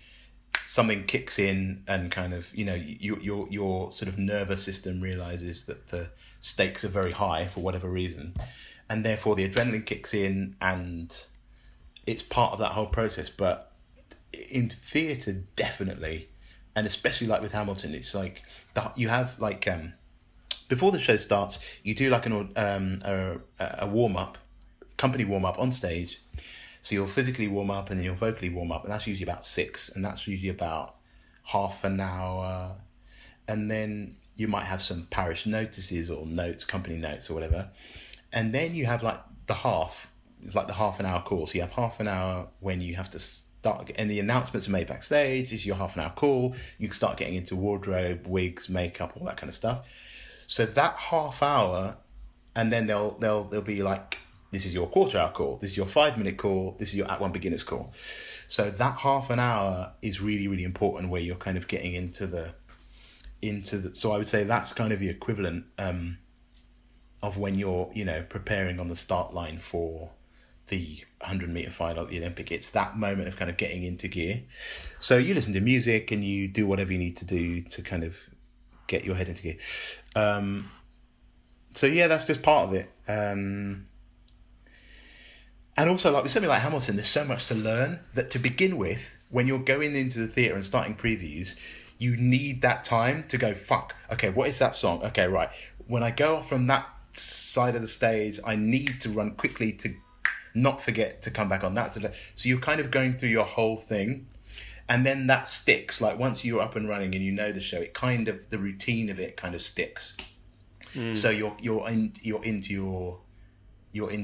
Something kicks in and kind of, your sort of nervous system realizes that the stakes are very high for whatever reason. And therefore the adrenaline kicks in and it's part of that whole process. But in theatre, definitely, and especially like with Hamilton, it's like you have like before the show starts, you do like a warm up, company warm up on stage. So you'll physically warm up and then you'll vocally warm up, and that's usually about 6, and that's usually about half an hour, and then you might have some parish notices or notes, company notes or whatever, and then you have like it's like the half an hour call. So you have half an hour when you have to start, and the announcements are made backstage. This is your half an hour call. You can start getting into wardrobe, wigs, makeup, all that kind of stuff. So that half hour, and then they'll be like, this is your quarter hour call, this is your 5-minute call, this is your Act 1 beginners call. So that half an hour is really, really important, where you're kind of getting into the so I would say that's kind of the equivalent of when you're, preparing on the start line for the 100-meter final at the Olympic. It's that moment of kind of getting into gear. So you listen to music and you do whatever you need to do to kind of get your head into gear. So yeah, that's just part of it. And also, like with something like Hamilton, there's so much to learn that to begin with, when you're going into the theatre and starting previews, you need that time to go, fuck, okay, what is that song? Okay, right. When I go off from that side of the stage, I need to run quickly to not forget to come back on that. So you're kind of going through your whole thing. And then that sticks. Like once you're up and running and you know the show, it kind of, the routine of it kind of sticks. So you're into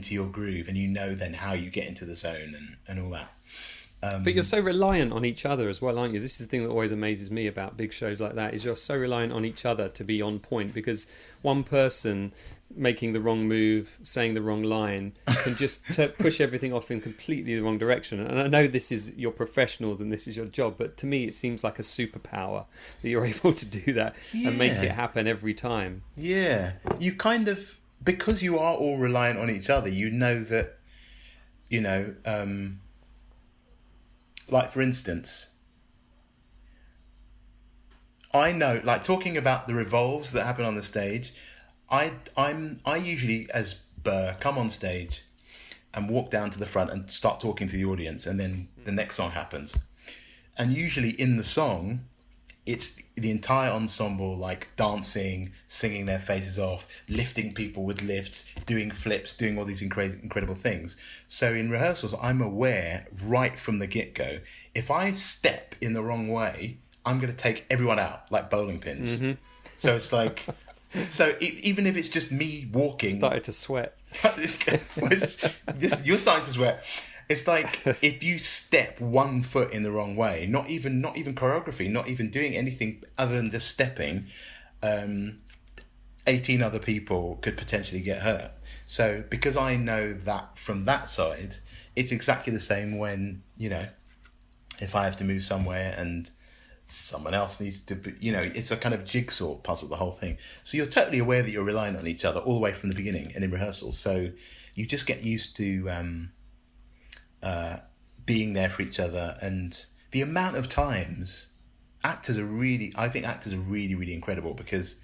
your groove, and you know then how you get into the zone and all that. But you're so reliant on each other as well, aren't you? This is the thing that always amazes me about big shows like that, is you're so reliant on each other to be on point, because one person making the wrong move, saying the wrong line, can just push everything off in completely the wrong direction. And I know this is your professionals and this is your job, but to me it seems like a superpower that you're able to do that and make it happen every time. Yeah. You kind of, because you are all reliant on each other, you know that, like for instance, I know, like talking about the revolves that happen on the stage, I usually, as Burr, come on stage and walk down to the front and start talking to the audience, and then the next song happens. And usually in the song, it's the entire ensemble like dancing, singing their faces off, lifting people with lifts, doing flips, doing all these incredible things. So in rehearsals, I'm aware right from the get-go, if I step in the wrong way, I'm going to take everyone out like bowling pins. Mm-hmm. So it's like, even if it's just me walking... Started to sweat. You're starting to sweat. It's like if you step one foot in the wrong way, not even choreography, not even doing anything other than just stepping, 18 other people could potentially get hurt. So because I know that from that side, it's exactly the same when, if I have to move somewhere and someone else needs to be, it's a kind of jigsaw puzzle, the whole thing. So you're totally aware that you're relying on each other all the way from the beginning and in rehearsals. So you just get used to... being there for each other, and the amount of times actors are really incredible, because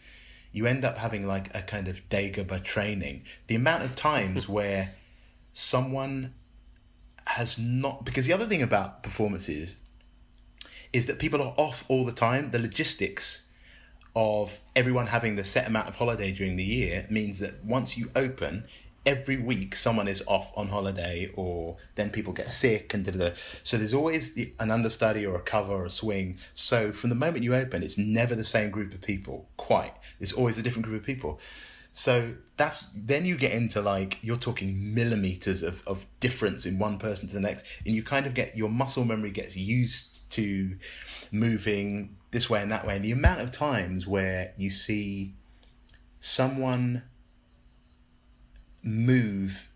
you end up having like a kind of Dagobah training. The amount of times where someone has not, because the other thing about performances is that people are off all the time. The logistics of everyone having the set amount of holiday during the year means that once you open, every week someone is off on holiday, or then people get sick and da-da-da. So there's always an understudy or a cover or a swing. So from the moment you open, it's never the same group of people, quite. There's always a different group of people. So then you get into like, you're talking millimeters of difference in one person to the next, and you kind of get, your muscle memory gets used to moving this way and that way. And the amount of times where you see someone move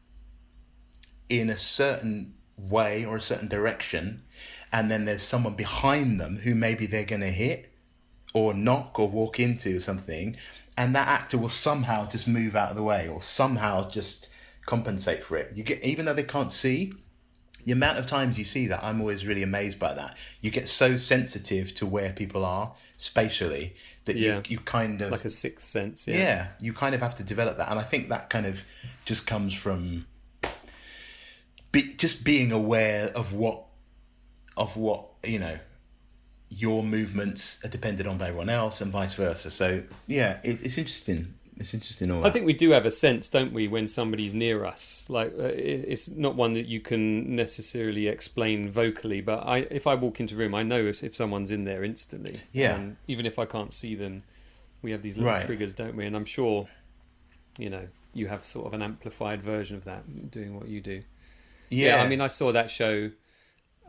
in a certain way or a certain direction, and then there's someone behind them who maybe they're going to hit or knock or walk into something, and that actor will somehow just move out of the way or somehow just compensate for it. You get, even though they can't see, the amount of times you see that, I'm always really amazed by that. You get so sensitive to where people are spatially that you kind of... Like a sixth sense, Yeah, you kind of have to develop that. And I think that kind of just comes from just being aware of what, you know, your movements are dependent on everyone else and vice versa. So, yeah, it's interesting. It's interesting all that. I think we do have a sense, don't we, when somebody's near us? Like, it's not one that you can necessarily explain vocally, but if I walk into a room, I know if someone's in there instantly. Yeah. Even if I can't see them, we have these little triggers, don't we? And I'm sure, you know, you have sort of an amplified version of that, doing what you do. Yeah, I mean, I saw that show,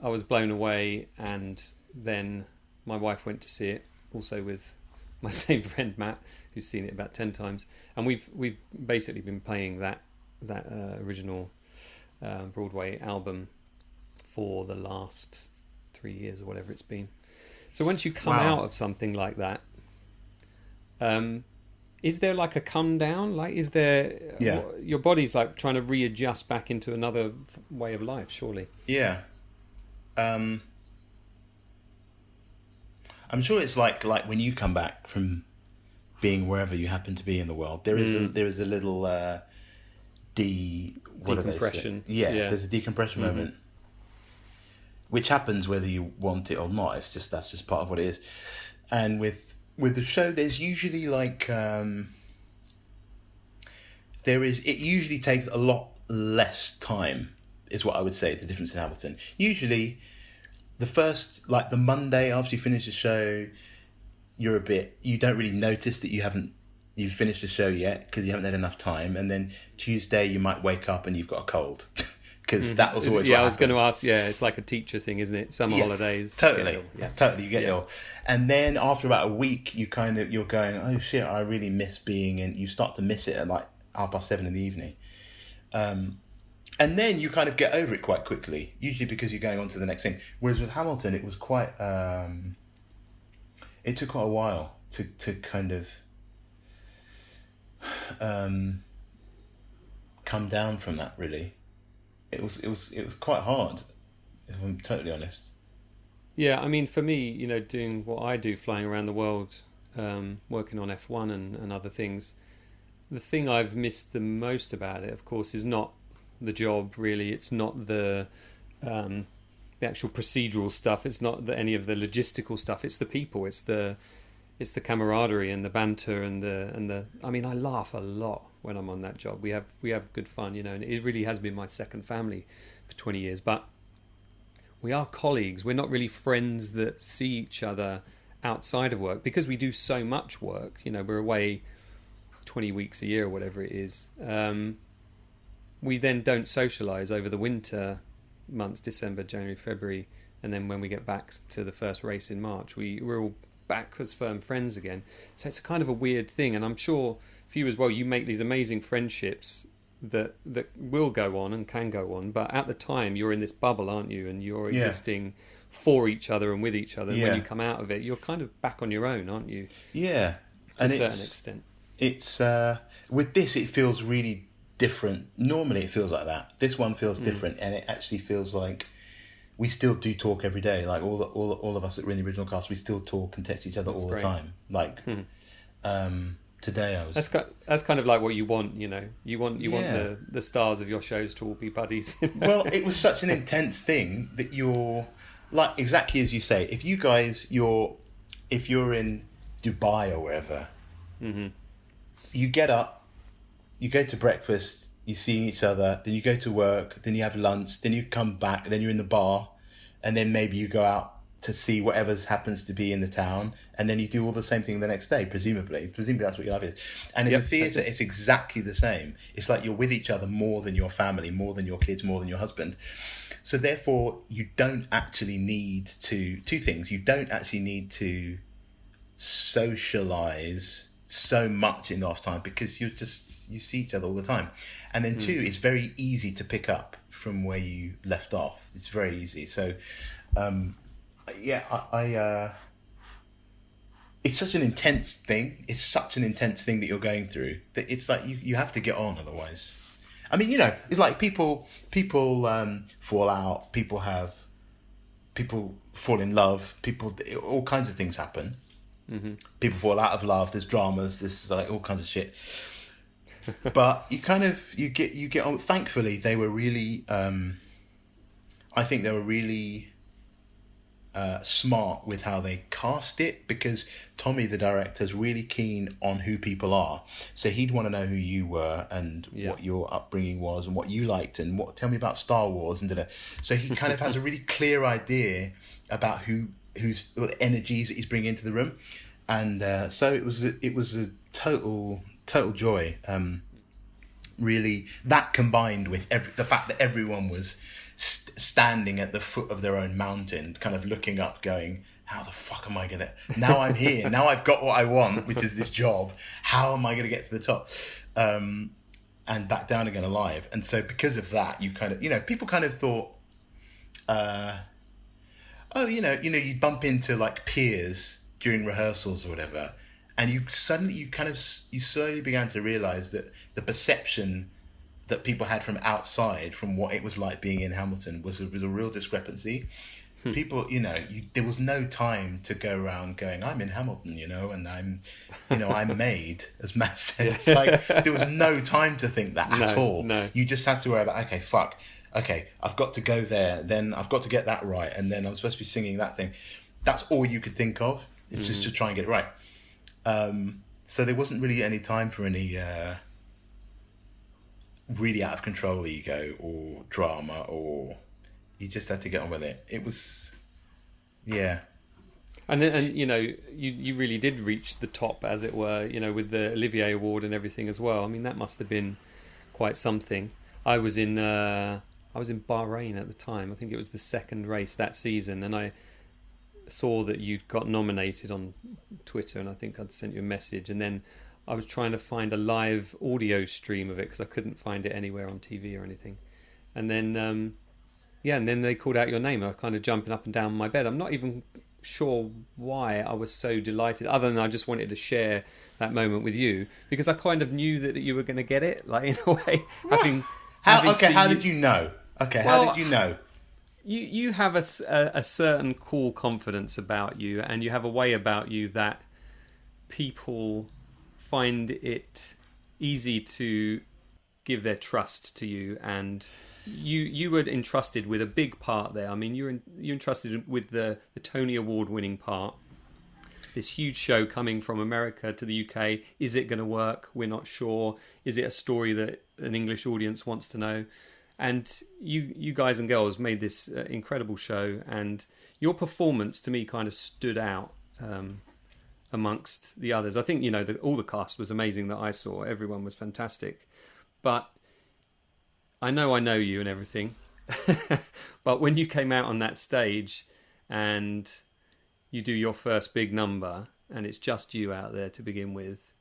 I was blown away, and then my wife went to see it, also with my same friend Matt, who's seen it about 10 times, and we've basically been playing that original Broadway album for the last 3 years or whatever it's been. So once you come out of something like that, is there like a come down? Like, is there... your body's like trying to readjust back into another way of life, surely. Yeah. I'm sure it's like when you come back from being wherever you happen to be in the world, there is a little decompression. There's a decompression moment, which happens whether you want it or not. That's just part of what it is. And with the show, there's usually like it usually takes a lot less time, is what I would say. The difference in Hamilton, usually the first, like the Monday after you finish the show, you don't really notice that you've finished the show yet because you haven't had enough time. And then Tuesday you might wake up and you've got a cold because that was always what I was going to ask. Yeah, it's like a teacher thing, isn't it? Summer holidays. Totally. Totally. You get ill. And then after about a week, you're going, oh shit, I really miss being in. You start to miss it at like 7:30 in the evening. And then you kind of get over it quite quickly, usually because you're going on to the next thing. Whereas with Hamilton, it was quite... it took quite a while to kind of come down from that, really. It was quite hard, if I'm totally honest. Yeah, I mean, for me, you know, doing what I do, flying around the world, working on F1 and other things, the thing I've missed the most about it, of course, is not the job, really. It's not the actual procedural stuff. It's not any of the logistical stuff. It's the people. It's the camaraderie and the banter and the. I mean, I laugh a lot when I'm on that job. We have good fun, you know, and it really has been my second family for 20 years. But we are colleagues. We're not really friends that see each other outside of work because we do so much work. You know, we're away 20 weeks a year or whatever it is. We then don't socialise over the winter months, December, January, February, and then when we get back to the first race in March, we're all back as firm friends again. So it's a kind of a weird thing, and I'm sure for you as well, you make these amazing friendships that will go on and can go on, but at the time you're in this bubble, aren't you, and you're existing for each other and with each other, and when you come out of it, you're kind of back on your own, aren't you? To a certain extent. It's with this, it feels really different. Normally it feels like that. This one feels different, and it actually feels like we still do talk every day. Like all of us that were in the original cast, we still talk and text each other all the time. Like today I was... That's kind of like what you want, you know. You want the stars of your shows to all be buddies. Well, it was such an intense thing that you're like, exactly as you say, if you're in Dubai or wherever, you get up, you go to breakfast, you're seeing each other, then you go to work, then you have lunch, then you come back, then you're in the bar, and then maybe you go out to see whatever happens to be in the town, and then you do all the same thing the next day, presumably that's what your life is. And in the theatre, it's exactly the same. It's like you're with each other more than your family, more than your kids, more than your husband. So therefore, you don't actually need to, two things, you don't actually need to socialise so much in off time, because you see each other all the time. And then two, it's very easy to pick up from where you left off. It's very easy. So it's such an intense thing. It's such an intense thing that you're going through, that it's like you have to get on, otherwise. I mean, it's like people fall out, people fall in love, all kinds of things happen. Mm-hmm. People fall out of love. There's dramas. There's like all kinds of shit. But you get on. Thankfully, they were really. I think they were really smart with how they cast it, because Tommy, the director, is really keen on who people are. So he'd want to know who you were and what your upbringing was and what you liked and tell me about Star Wars and da-da. So he kind of has a really clear idea about whose energies that he's bringing into the room, and so it was a total joy. Really, that combined with the fact that everyone was standing at the foot of their own mountain, kind of looking up, going, "How the fuck am I gonna? Now I'm here. Now I've got what I want, which is this job. How am I gonna get to the top?" And back down again alive. And so because of that, you kind of, people kind of thought, you'd bump into like peers during rehearsals or whatever, and you slowly began to realize that the perception that people had from outside, from what it was like being in Hamilton, was a real discrepancy. People, there was no time to go around going, "I'm in Hamilton," and I'm made, as Matt said. It's like there was no time to think that at all. No. You just had to worry about, okay, I've got to go there, then I've got to get that right, and then I'm supposed to be singing that thing. That's all you could think of. It's just to try and get it right. So there wasn't really any time for any really out of control ego or drama, or you just had to get on with it. It was, yeah. And you really did reach the top, as it were, with the Olivier Award and everything as well. I mean, that must have been quite something. I was in Bahrain at the time. I think it was the second race that season, and I saw that you'd got nominated on Twitter, and I think I'd sent you a message, and then I was trying to find a live audio stream of it because I couldn't find it anywhere on TV or anything. And then and then they called out your name. I was kind of jumping up and down my bed. I'm not even sure why I was so delighted, other than I just wanted to share that moment with you, because I kind of knew that you were going to get it, like, in a way. How did you know? Okay, how did you know? You have a certain cool confidence about you, and you have a way about you that people find it easy to give their trust to you, and you were entrusted with a big part there. I mean, you're entrusted with the Tony Award winning part. This huge show coming from America to the UK. Is it going to work? We're not sure. Is it a story that an English audience wants to know? And you guys and girls made this incredible show, and your performance to me kind of stood out amongst the others. I think all the cast was amazing that I saw. Everyone was fantastic, but I know you and everything. But when you came out on that stage and you do your first big number, and it's just you out there to begin with,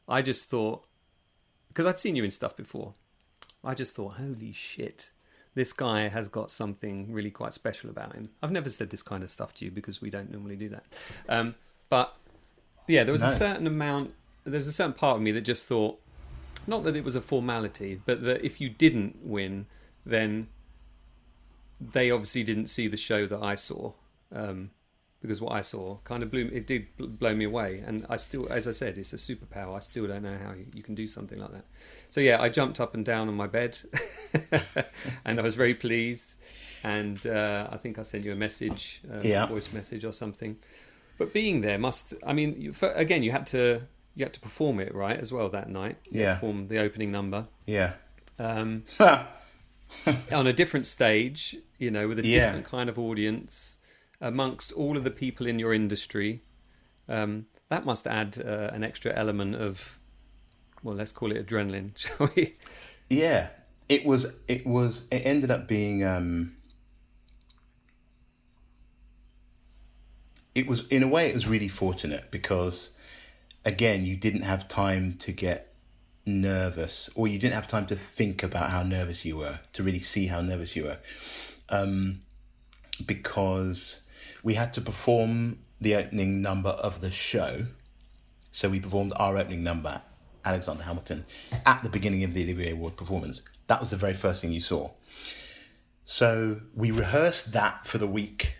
I just thought, because I'd seen you in stuff before, I just thought, holy shit, this guy has got something really quite special about him. I've never said this kind of stuff to you because we don't normally do that. But yeah, there was a certain part of me that just thought, not that it was a formality, but that if you didn't win, then they obviously didn't see the show that I saw. Because what I saw kind of did blow me away. And I still, as I said, it's a superpower. I still don't know how you can do something like that. So yeah, I jumped up and down on my bed and I was very pleased. And I think I sent you a message, a voice message or something. But being there you had to perform it, right, as well that night. Yeah. Perform the opening number. Yeah. On a different stage, with a different kind of audience. amongst all of the people in your industry, that must add an extra element of, well, let's call it adrenaline, shall we? Yeah, it was. It ended up being. It was, in a way, it was really fortunate because, again, you didn't have time to get nervous, or you didn't have time to think about how nervous you were, to really see how nervous you were, because we had to perform the opening number of the show. So we performed our opening number, Alexander Hamilton, at the beginning of the Olivier Award performance. That was the very first thing you saw. So we rehearsed that for the week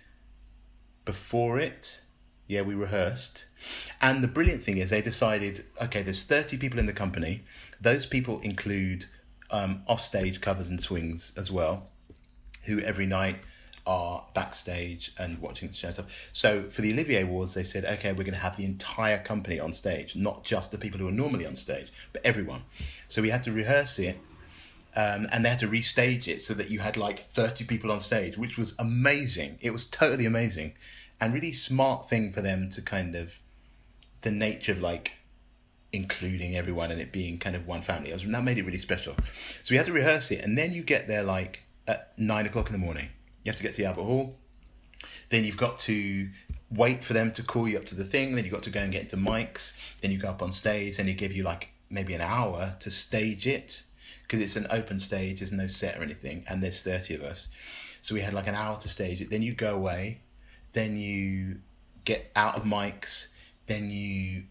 before it. Yeah, we rehearsed. And the brilliant thing is they decided, okay, there's 30 people in the company. Those people include offstage covers and swings as well, who every night are backstage and watching the show and stuff. So for the Olivier Awards, they said, okay, we're going to have the entire company on stage, not just the people who are normally on stage, but everyone. So we had to rehearse it, and they had to restage it so that you had like 30 people on stage, which was amazing. It was totally amazing, and really smart thing for them to kind of, the nature of like including everyone and it being kind of one family. That made it really special. So we had to rehearse it, and then you get there like at 9 o'clock in the morning. You have to get to the Albert Hall. Then you've got to wait for them to call you up to the thing. Then you've got to go and get into mics. Then you go up on stage, and they give you like maybe an hour to stage it, because it's an open stage. There's no set or anything, and there's 30 of us. So we had like an hour to stage it. Then you go away. Then you get out of mics. Then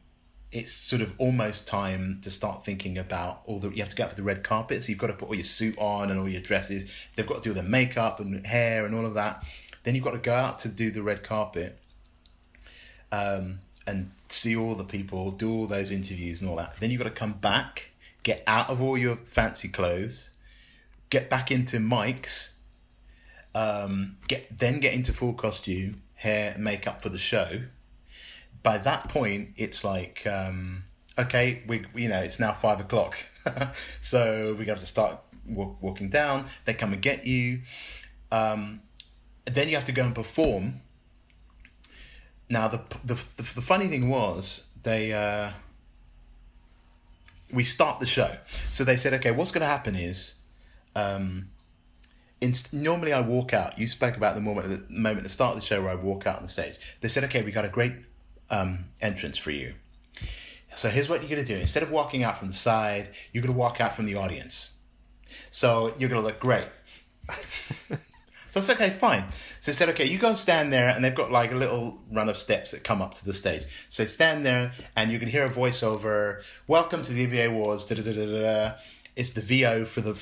it's sort of almost time to start thinking about you have to go out for the red carpet, so you've got to put all your suit on and all your dresses. They've got to do their makeup and hair and all of that. Then you've got to go out to do the red carpet, and see all the people, do all those interviews and all that. Then you've got to come back, get out of all your fancy clothes, get back into mics, get into full costume, hair, makeup for the show. By that point, it's like, okay, it's now 5 o'clock. So we have to start walking down. They come and get you. Then you have to go and perform. Now, the funny thing was, we start the show. So they said, okay, what's going to happen is, normally I walk out. You spoke about the moment at the start of the show where I walk out on the stage. They said, okay, we got a great entrance for you. So here's what you're going to do. Instead of walking out from the side, you're going to walk out from the audience. So you're going to look great. So it's okay, fine. So they said, okay, you go and stand there, and they've got like a little run of steps that come up to the stage. So stand there, and you can hear a voiceover. Welcome to the Olivier Awards. Da, da, da, da, da. It's the VO for the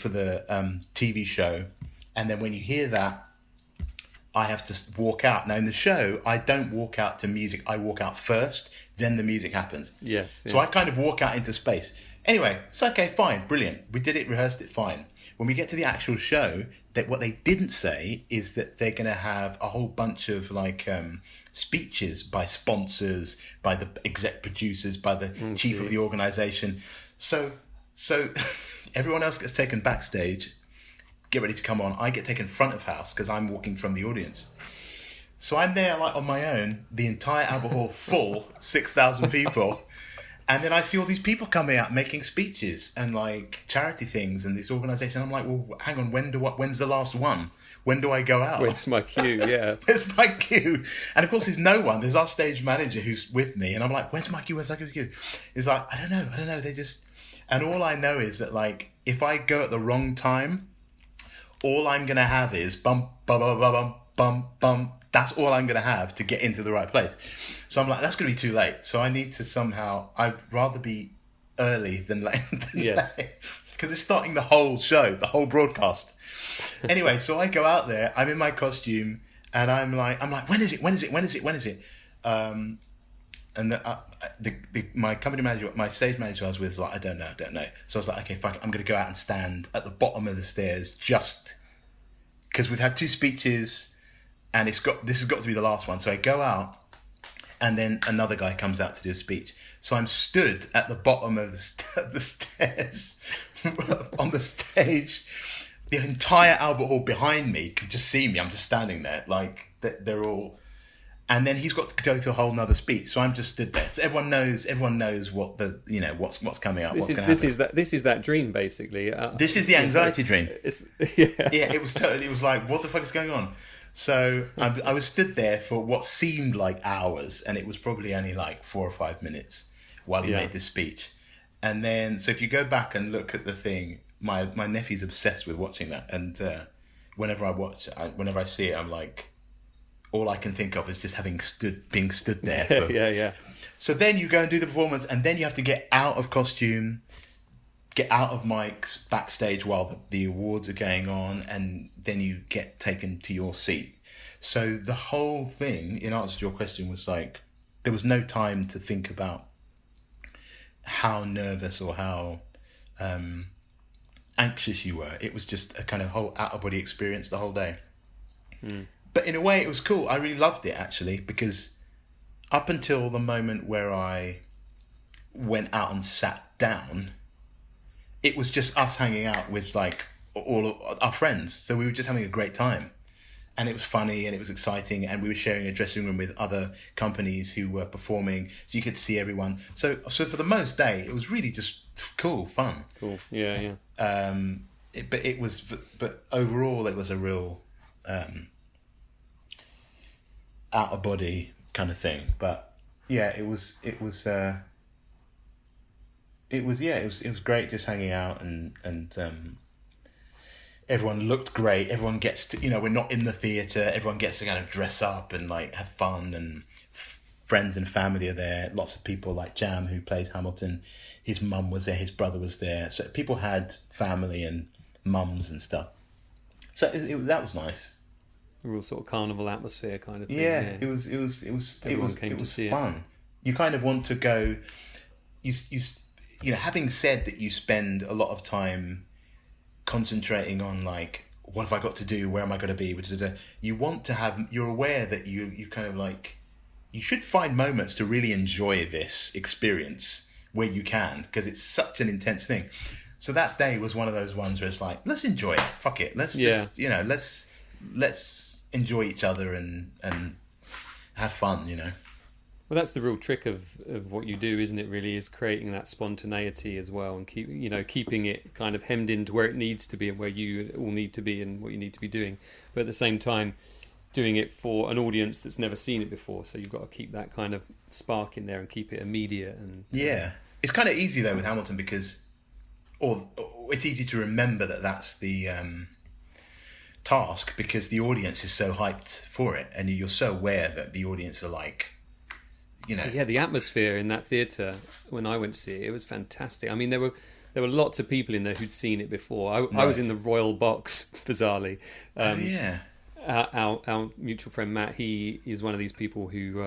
TV show. And then when you hear that, I have to walk out. Now, in the show, I don't walk out to music. I walk out first, then the music happens. Yes. Yeah. So I kind of walk out into space. Anyway, it's okay, fine, brilliant. We did it, rehearsed it, fine. When we get to the actual show, what they didn't say is that they're going to have a whole bunch of like speeches by sponsors, by the exec producers, by the chief of the organisation. So everyone else gets taken backstage, get ready to come on. I get taken front of house because I'm walking from the audience. So I'm there like on my own, the entire Albert Hall full, 6,000 people. And then I see all these people coming out making speeches and like charity things and this organisation. I'm like, well, hang on, when's the last one? When do I go out? Where's my cue? Yeah. Where's my cue? And of course, there's no one. There's our stage manager who's with me. And I'm like, where's my cue? Where's my cue? He's like, I don't know. They just... And all I know is that like, if I go at the wrong time, all I'm going to have is bum, bum, bum, bum, bum, bum, bum. That's all I'm going to have to get into the right place. So I'm like, that's going to be too late. So I need to somehow, I'd rather be early than late. Yes. Because it's starting the whole show, the whole broadcast. Anyway, so I go out there, I'm in my costume, and I'm like, when is it? And my company manager, my stage manager I was with, was like, I don't know. So I was like, okay, fuck it, I'm going to go out and stand at the bottom of the stairs just because we've had two speeches and this has got to be the last one. So I go out and then another guy comes out to do a speech. So I'm stood at the bottom of the stairs on the stage. The entire Albert Hall behind me can just see me. I'm just standing there like they're all... and then he's got to go through a whole nother speech. So I'm just stood there. So everyone knows what the what's coming up. What's going to happen. This is that dream basically. This is the anxiety dream. Yeah. Yeah, it was like, what the fuck is going on? So I was stood there for what seemed like hours, and it was probably only like 4 or 5 minutes while he made this speech. And then, so if you go back and look at the thing, my nephew's obsessed with watching that, and whenever I see it, I'm like, all I can think of is just being stood there. For... yeah. So then you go and do the performance, and then you have to get out of costume, get out of mics backstage while the awards are going on, and then you get taken to your seat. So the whole thing, in answer to your question, was like, there was no time to think about how nervous or how anxious you were. It was just a kind of whole out-of-body experience the whole day. But in a way, it was cool. I really loved it, actually, because up until the moment where I went out and sat down, it was just us hanging out with, like, all of our friends. So we were just having a great time. And it was funny and it was exciting, and we were sharing a dressing room with other companies who were performing, so you could see everyone. So for the most day, it was really just cool, fun. Cool, yeah. But overall, it was a real out of body kind of thing. But yeah, it was great just hanging out and. Everyone looked great. Everyone gets to, we're not in the theatre. Everyone gets to kind of dress up and like have fun, and friends and family are there. Lots of people like Jam, who plays Hamilton. His mum was there. His brother was there. So people had family and mums and stuff. So that was nice. A real sort of carnival atmosphere kind of thing. Yeah. It was fun. You kind of want to go. Having said that, you spend a lot of time concentrating on like, what have I got to do? Where am I going to be? You're aware that you kind of like, you should find moments to really enjoy this experience where you can, because it's such an intense thing. So that day was one of those ones where it's like, let's enjoy it. Fuck it. Let's enjoy each other and have fun, Well, that's the real trick of what you do, isn't it? Really, is creating that spontaneity as well, and keeping it kind of hemmed into where it needs to be and where you all need to be and what you need to be doing, but at the same time, doing it for an audience that's never seen it before. So you've got to keep that kind of spark in there and keep it immediate. And yeah, it's kind of easy though with Hamilton because, or it's easy to remember that that's the task because the audience is so hyped for it, and you're so aware that the audience are like. Yeah, the atmosphere in that theatre when I went to see it was fantastic. I mean, there were lots of people in there who'd seen it before. I was in the royal box, bizarrely. Our mutual friend Matt, he is one of these people who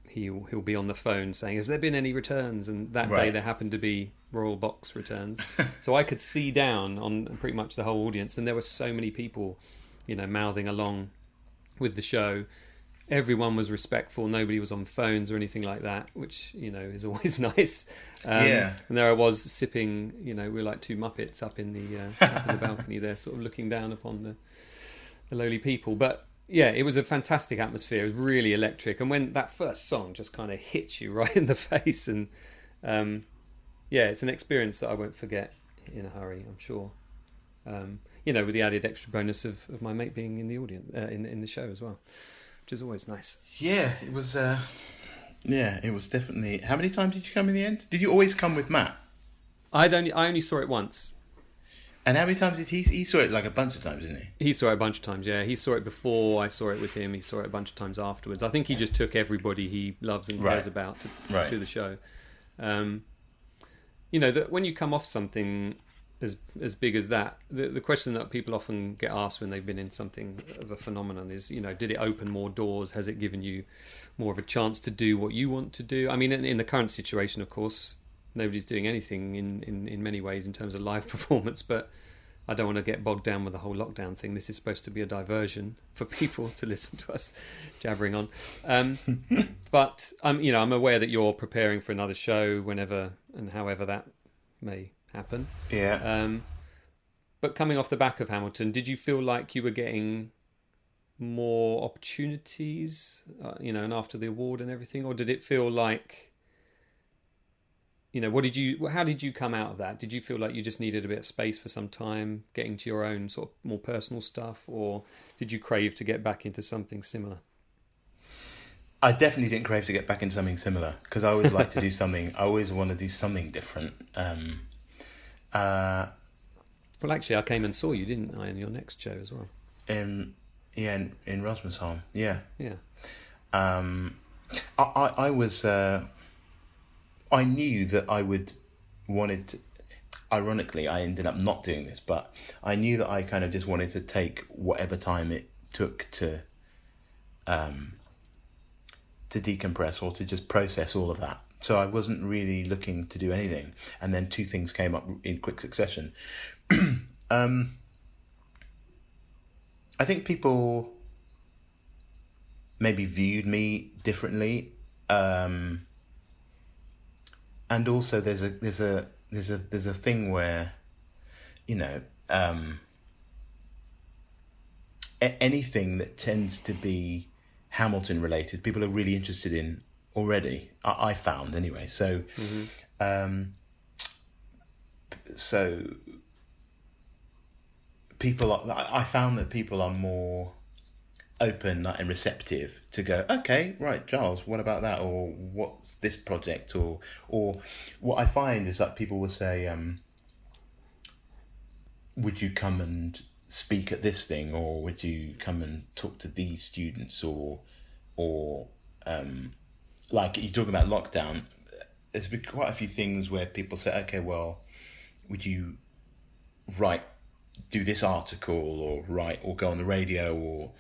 he'll be on the phone saying, "Has there been any returns?" And that day there happened to be royal box returns, so I could see down on pretty much the whole audience, and there were so many people, mouthing along with the show. Everyone was respectful. Nobody was on phones or anything like that, which, is always nice. And there I was sipping, we were like two Muppets up in the balcony there, sort of looking down upon the lowly people. But yeah, it was a fantastic atmosphere. It was really electric. And when that first song just kind of hits you right in the face, and it's an experience that I won't forget in a hurry, I'm sure. With the added extra bonus of my mate being in the audience, in the show as well. Which is always nice. Yeah, it was. It was definitely. How many times did you come in the end? Did you always come with Matt? I only saw it once. And how many times did he saw it? Like a bunch of times, didn't he? He saw it a bunch of times. Yeah, he saw it before I saw it with him. He saw it a bunch of times afterwards. I think he just took everybody he loves and cares about to the show. That when you come off something as big as that, the question that people often get asked when they've been in something of a phenomenon is, did it open more doors? Has it given you more of a chance to do what you want to do? I mean, in the current situation, of course, nobody's doing anything in many ways in terms of live performance, but I don't want to get bogged down with the whole lockdown thing. This is supposed to be a diversion for people to listen to us jabbering on. But I'm aware that you're preparing for another show whenever and however that may happen. Yeah. But coming off the back of Hamilton, did you feel like you were getting more opportunities, and after the award and everything, or did it feel like, how did you come out of that? Did you feel like you just needed a bit of space for some time, getting to your own sort of more personal stuff, or did you crave to get back into something similar? I definitely didn't crave to get back into something similar, because I always like to do something. I always want to do something different. Well, actually, I came and saw you, didn't I, in your next show as well? In Rosmersholm, yeah. Yeah. I was. I knew that I wanted to. Ironically, I ended up not doing this, but I knew that I kind of just wanted to take whatever time it took to decompress or to just process all of that. So I wasn't really looking to do anything. And then two things came up in quick succession. I think people maybe viewed me differently, and also there's a thing where, anything that tends to be Hamilton related, people are really interested in already. I found anyway. So, so I found that people are more open and receptive to go, okay, right, Giles, what about that, or what's this project, or what I find is that people will say, would you come and speak at this thing, or would you come and talk to these students, or like you're talking about lockdown, there's been quite a few things where people say, okay, well, would you do this article, or write, or go on the radio, or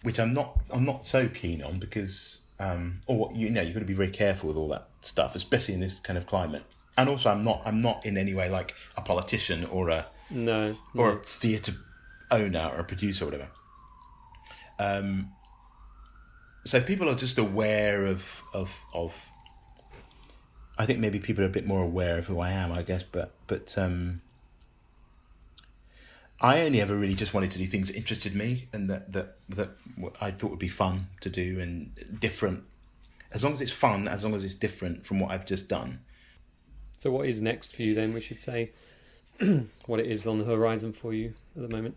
which I'm not so keen on, because you've got to be very careful with all that stuff, especially in this kind of climate. And also, I'm not in any way like a politician or a theatre owner or a producer or whatever. So people are just aware of. I think maybe people are a bit more aware of who I am, I guess, but I only ever really just wanted to do things that interested me and that I thought would be fun to do and different. As long as it's fun, as long as it's different from what I've just done. So what is next for you then, we should say? What it is on the horizon for you at the moment?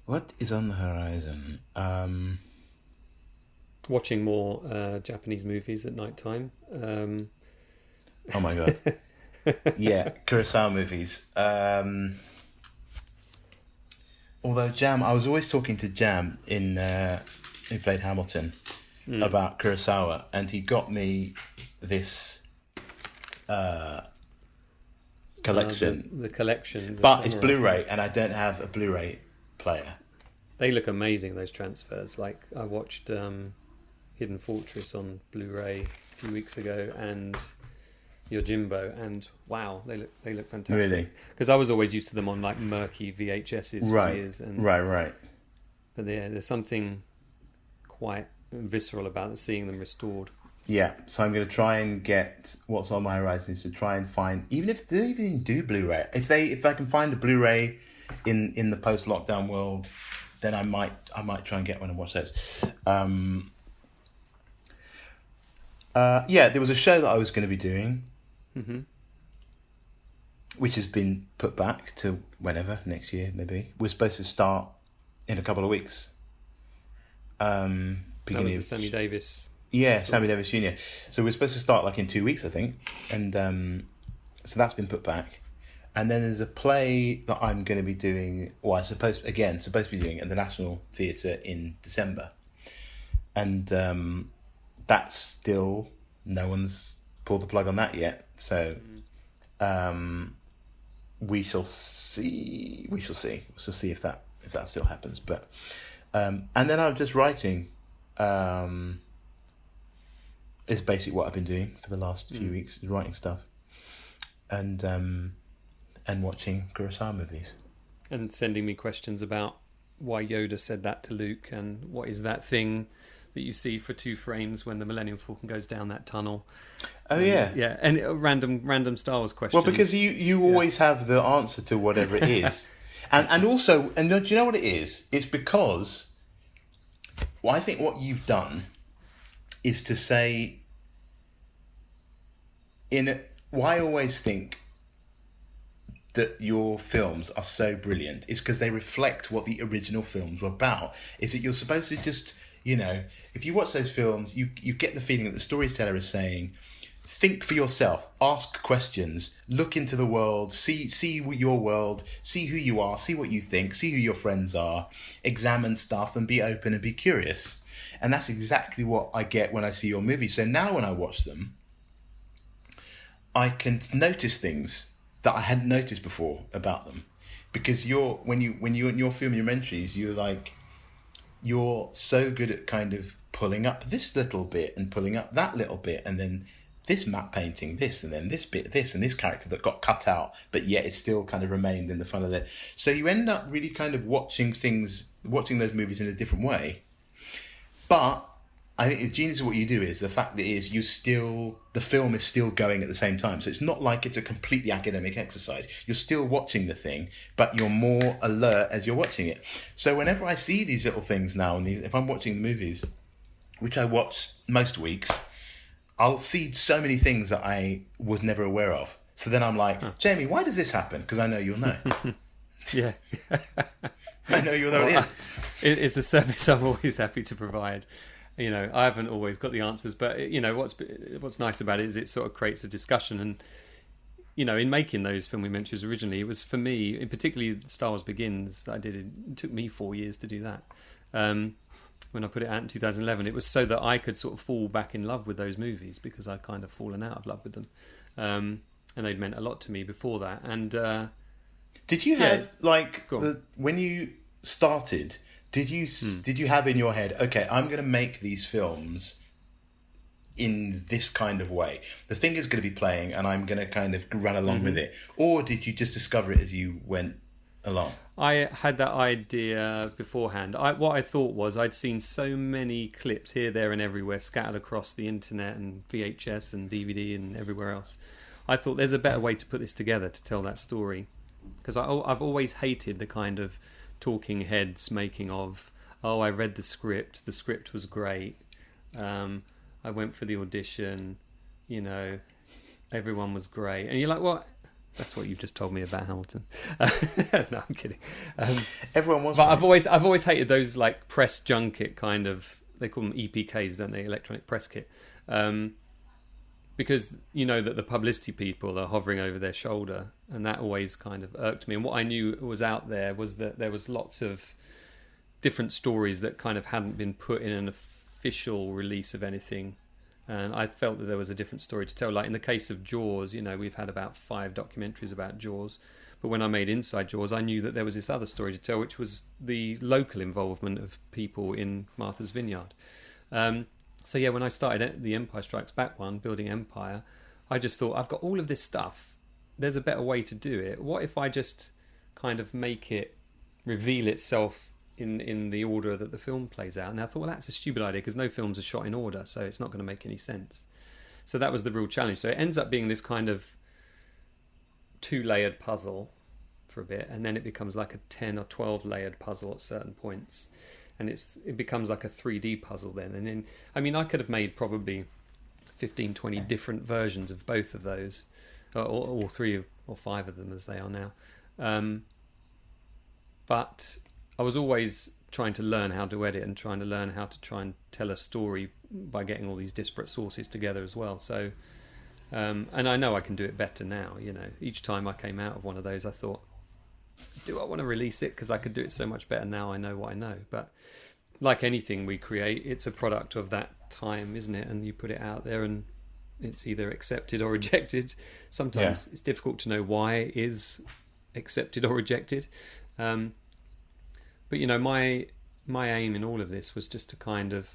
What is on the horizon? Watching more Japanese movies at night time. Oh my God. Yeah, Kurosawa movies. Although Jam, I was always talking to Jam who played Hamilton, about Kurosawa, and he got me this collection. The collection. But it's Blu-ray, and I don't have a Blu-ray player. They look amazing, those transfers. Like, I watched Hidden Fortress on Blu-ray a few weeks ago, and Yojimbo, and wow, they look fantastic. Really? Because I was always used to them on like murky VHSs for years. And, right. But there's something quite visceral about seeing them restored. Yeah, so I'm going to try and get what's on my horizon is to try and find, even if they even do Blu-ray, if I can find a Blu-ray in the post-lockdown world, then I might try and get one and watch those. There was a show that I was going to be doing, which has been put back to whenever, next year maybe. We're supposed to start in a couple of weeks. That was the Sammy Davis. Yeah, Sammy Davis Jr. So we're supposed to start like in 2 weeks, I think, and so that's been put back. And then there's a play that I'm going to be doing, or I'm supposed to be doing at the National Theatre in December, and that's still, no one's pulled the plug on that yet. So we shall see. We'll see if that still happens. But and then I'm just writing. It's basically what I've been doing for the last few weeks, is writing stuff, and watching Kurosawa movies. And sending me questions about why Yoda said that to Luke, and what is that thing that you see for 2 frames when the Millennium Falcon goes down that tunnel. Oh, yeah, and random Star Wars questions. Well, because you always have the answer to whatever it is. And also, and do you know what it is? It's because, well, I think what you've done is to say, why I always think that your films are so brilliant is because they reflect what the original films were about. Is that you're supposed to just, if you watch those films, you get the feeling that the storyteller is saying, think for yourself, ask questions, look into the world, see your world, see who you are, see what you think, see who your friends are, examine stuff and be open and be curious. And that's exactly what I get when I see your movies. So now when I watch them, I can notice things that I hadn't noticed before about them, because when you're in your Filmumentaries, you're so good at kind of pulling up this little bit and pulling up that little bit, and then this matte painting this, and then this bit this, and this character that got cut out, but yet it still kind of remained in the front of it. So you end up really kind of watching those movies in a different way. But I think the genius of what you do is the fact that the film is still going at the same time. So it's not like it's a completely academic exercise. You're still watching the thing, but you're more alert as you're watching it. So whenever I see these little things now, and if I'm watching the movies, which I watch most weeks, I'll see so many things that I was never aware of. So then I'm like, Jamie, why does this happen? Because I know you'll know. Yeah. I know you'll know it is. It's a service I'm always happy to provide. I haven't always got the answers, but what's nice about it is it sort of creates a discussion. And in making those Filmumentaries originally, it was for me, in particularly Star Wars Begins, it took me 4 years to do that. When I put it out in 2011, it was so that I could sort of fall back in love with those movies, because I'd kind of fallen out of love with them, and they'd meant a lot to me before that. And did you have when you started? Did you have in your head, okay, I'm going to make these films in this kind of way? The thing is going to be playing, and I'm going to kind of run along with it. Or did you just discover it as you went along? I had that idea beforehand. What I thought was I'd seen so many clips here, there, and everywhere scattered across the internet and VHS and DVD and everywhere else. I thought there's a better way to put this together to tell that story, because I've always hated the kind of talking heads making of, I read the script was great, I went for the audition, everyone was great, and you're like, what? That's what you've just told me about Hamilton. No, I'm kidding. Everyone was, but great. I've always hated those like press junket kind of, they call them EPKs, don't they, electronic press kit, because that the publicity people are hovering over their shoulder, and that always kind of irked me. And what I knew was out there was that there was lots of different stories that kind of hadn't been put in an official release of anything, and I felt that there was a different story to tell. Like in the case of Jaws, we've had about 5 documentaries about Jaws, but when I made Inside Jaws, I knew that there was this other story to tell, which was the local involvement of people in Martha's Vineyard. So yeah, when I started the Empire Strikes Back one, building Empire, I just thought, I've got all of this stuff. There's a better way to do it. What if I just kind of make it reveal itself in the order that the film plays out? And I thought, well, that's a stupid idea, because no films are shot in order, so it's not going to make any sense. So that was the real challenge. So it ends up being this kind of 2-layered puzzle for a bit, and then it becomes like a 10 or 12-layered puzzle at certain points. And it becomes like a 3D puzzle then. And then, I could have made probably 15, 20 different versions of both of those, or 3 or 5 of them as they are now. But I was always trying to learn how to edit and trying to learn how to try and tell a story by getting all these disparate sources together as well. So, and I know I can do it better now. Each time I came out of one of those, I thought, do I want to release it? Because I could do it so much better now. I know what I know. But like anything we create, it's a product of that time, isn't it? And you put it out there and it's either accepted or rejected. Sometimes it's difficult to know why it is accepted or rejected. But my aim in all of this was just to kind of,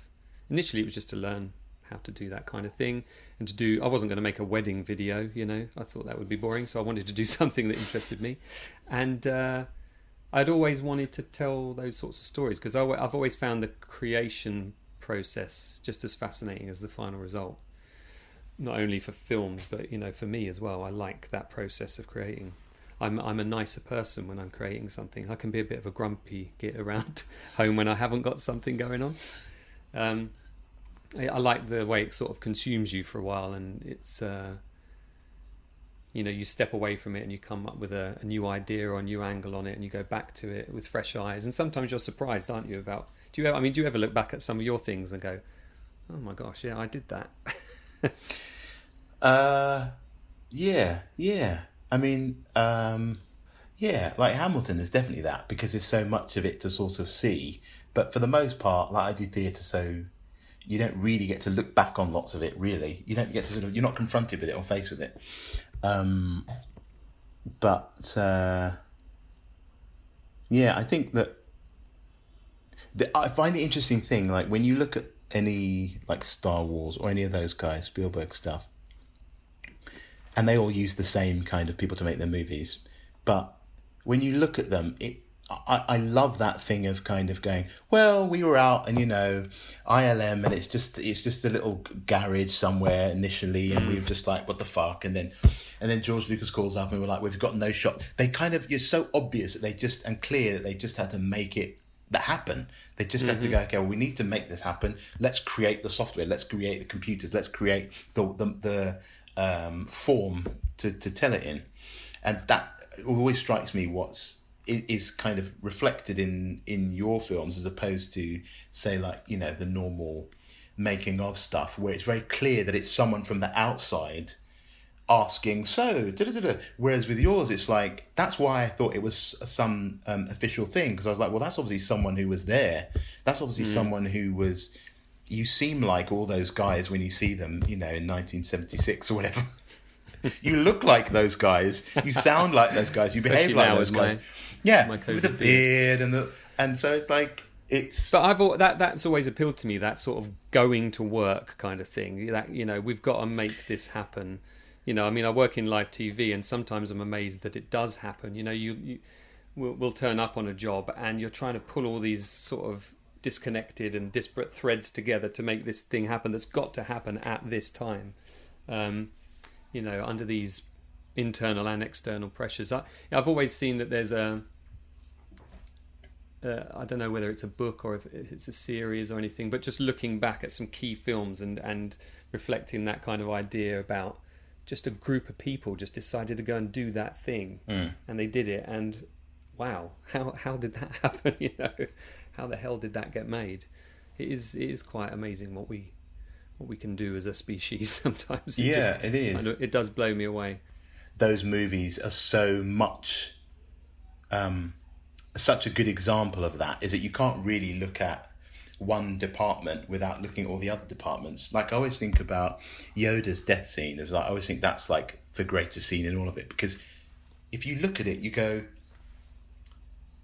initially it was just to learn how to do that kind of thing, and I wasn't going to make a wedding video, I thought that would be boring, so I wanted to do something that interested me. And I'd always wanted to tell those sorts of stories, because I've always found the creation process just as fascinating as the final result, not only for films but for me as well. I like that process of creating. I'm a nicer person when I'm creating something. I can be a bit of a grumpy git around home when I haven't got something going on. I like the way it sort of consumes you for a while, and it's you step away from it and you come up with a new idea or a new angle on it, and you go back to it with fresh eyes. And sometimes you're surprised, aren't you? About do you ever look back at some of your things and go, oh my gosh, yeah, I did that. Yeah. I mean, yeah, like Hamilton is definitely that, because there's so much of it to sort of see. But for the most part, like I do theatre, so you don't really get to look back on lots of it, really. You don't get to you're not confronted with it or faced with it. Yeah, I think that I find the interesting thing, like when you look at any like Star Wars or any of those guys, Spielberg stuff, and they all use the same kind of people to make their movies, but when you look at them, I love that thing of kind of going, well, we were out and ILM, and it's just a little garage somewhere initially, and we were just like, what the fuck, and then George Lucas calls up and we're like, we've got no shot. They kind of, you're so obvious that clear that they just had to make it that happen. They just had to go, okay, well, we need to make this happen. Let's create the software. Let's create the computers. Let's create the form to tell it in. And that always strikes me is kind of reflected in your films, as opposed to, say, like, the normal making of stuff, where it's very clear that it's someone from the outside asking, so, whereas with yours, it's like, that's why I thought it was some official thing, because I was like, well, that's obviously someone who was there. That's obviously someone who was, you seem like all those guys when you see them, in 1976 or whatever. You look like those guys. You sound like those guys. You behave like those guys. With the beard and so it's like it's. But that's always appealed to me. That sort of going to work kind of thing. That we've got to make this happen. I work in live TV, and sometimes I'm amazed that it does happen. We'll turn up on a job, and you're trying to pull all these sort of disconnected and disparate threads together to make this thing happen. That's got to happen at this time. Under these internal and external pressures. I've always seen that there's I don't know whether it's a book or if it's a series or anything, but just looking back at some key films and reflecting that kind of idea about just a group of people just decided to go and do that thing, and they did it, and wow, how did that happen? How the hell did that get made? It is quite amazing what we can do as a species sometimes. It is. It does blow me away. Those movies are so much, such a good example of that, is that you can't really look at one department without looking at all the other departments. Like, I always think about Yoda's death scene as, like, I always think that's like the greatest scene in all of it, because if you look at it, you go,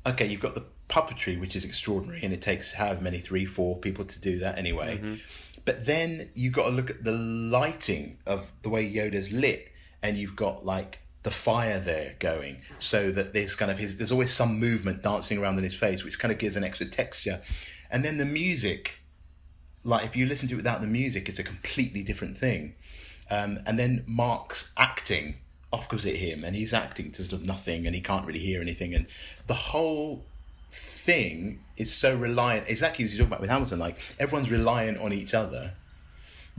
okay, you've got the puppetry, which is extraordinary, and it takes however many, 3-4 people to do that anyway. But then you've got to look at the lighting of the way Yoda's lit, and you've got like the fire there going, so that there's kind of there's always some movement dancing around in his face, which kind of gives an extra texture. And then the music, like if you listen to it without the music, it's a completely different thing. And then Mark's acting opposite him, and he's acting to sort of nothing, and he can't really hear anything, and the whole thing is so reliant, exactly as you talk about with Hamilton, like everyone's reliant on each other,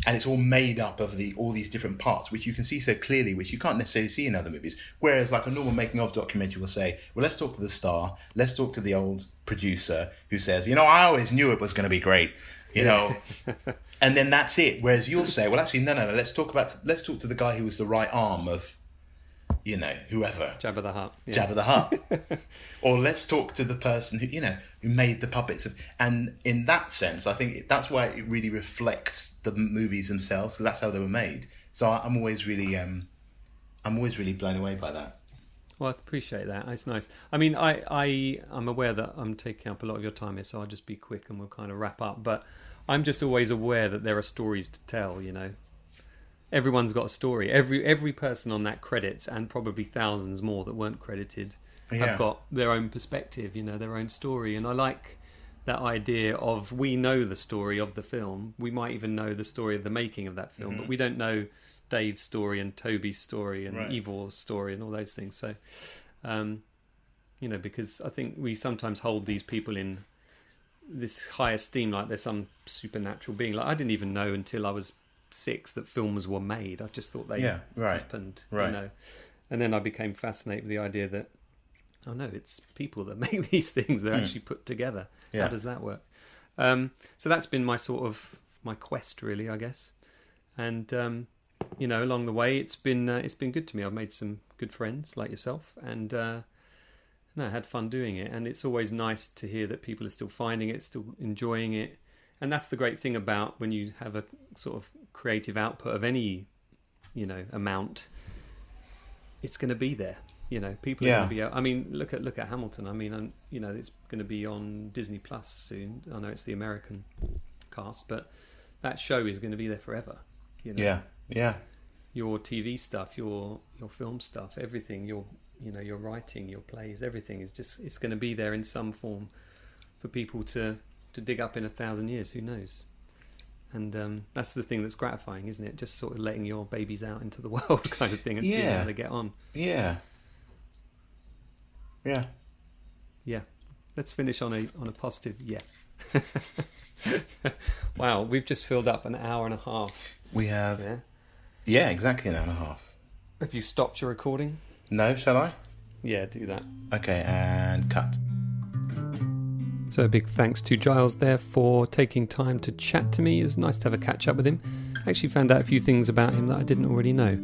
and it's all made up of all these different parts, which you can see so clearly, which you can't necessarily see in other movies. Whereas like a normal making of documentary will say, well, let's talk to the star, let's talk to the old producer who says, I always knew it was going to be great, and then that's it. Whereas you'll say, well, actually, no, let's talk to the guy who was the right arm of whoever. Jabba the Hutt. Yeah. Jabba the Hutt. Or let's talk to the person who made the puppets. And in that sense, I think that's why it really reflects the movies themselves, because that's how they were made. So I'm always really blown away by that. Well, I appreciate that. It's nice. I mean, I'm aware that I'm taking up a lot of your time here, so I'll just be quick and we'll kind of wrap up. But I'm just always aware that there are stories to tell, Everyone's got a story. Every person on that credits, and probably thousands more that weren't credited, have got their own perspective, their own story. And I like that idea of, we know the story of the film. We might even know the story of the making of that film, but we don't know Dave's story and Toby's story and Ivor's story and all those things. So Because I think we sometimes hold these people in this high esteem, like they're some supernatural being. Like I didn't even know until I was 6 that films were made. I just thought they happened, right. And then I became fascinated with the idea that, oh no, it's people that make these things. They're actually put together. How does that work? So that's been my sort of my quest, really, I guess. And along the way, it's been good to me. I've made some good friends like yourself, and I had fun doing it. And it's always nice to hear that people are still finding it, still enjoying it. And that's the great thing about when you have a sort of creative output of any, amount. It's going to be there. People are going to be. I mean, look at Hamilton. I mean, it's going to be on Disney Plus soon. I know it's the American cast, but that show is going to be there forever. Yeah. Your TV stuff, your film stuff, everything. Your writing, your plays, everything is it's going to be there in some form for people to dig up in 1,000 years. Who knows? And that's the thing that's gratifying, isn't it? Just sort of letting your babies out into the world, kind of thing, and seeing how they get on. Yeah. Let's finish on a positive. Wow, we've just filled up an hour and a half. We have. Yeah, exactly an hour and a half. Have you stopped your recording? No, shall I? Yeah, do that. Okay, and cut. So a big thanks to Giles there for taking time to chat to me. It was nice to have a catch up with him. I actually found out a few things about him that I didn't already know.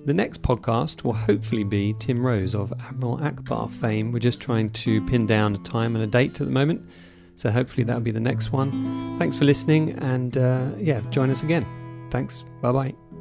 The next podcast will hopefully be Tim Rose of Admiral Akbar fame. We're just trying to pin down a time and a date at the moment. So hopefully that'll be the next one. Thanks for listening, and join us again. Thanks. Bye-bye.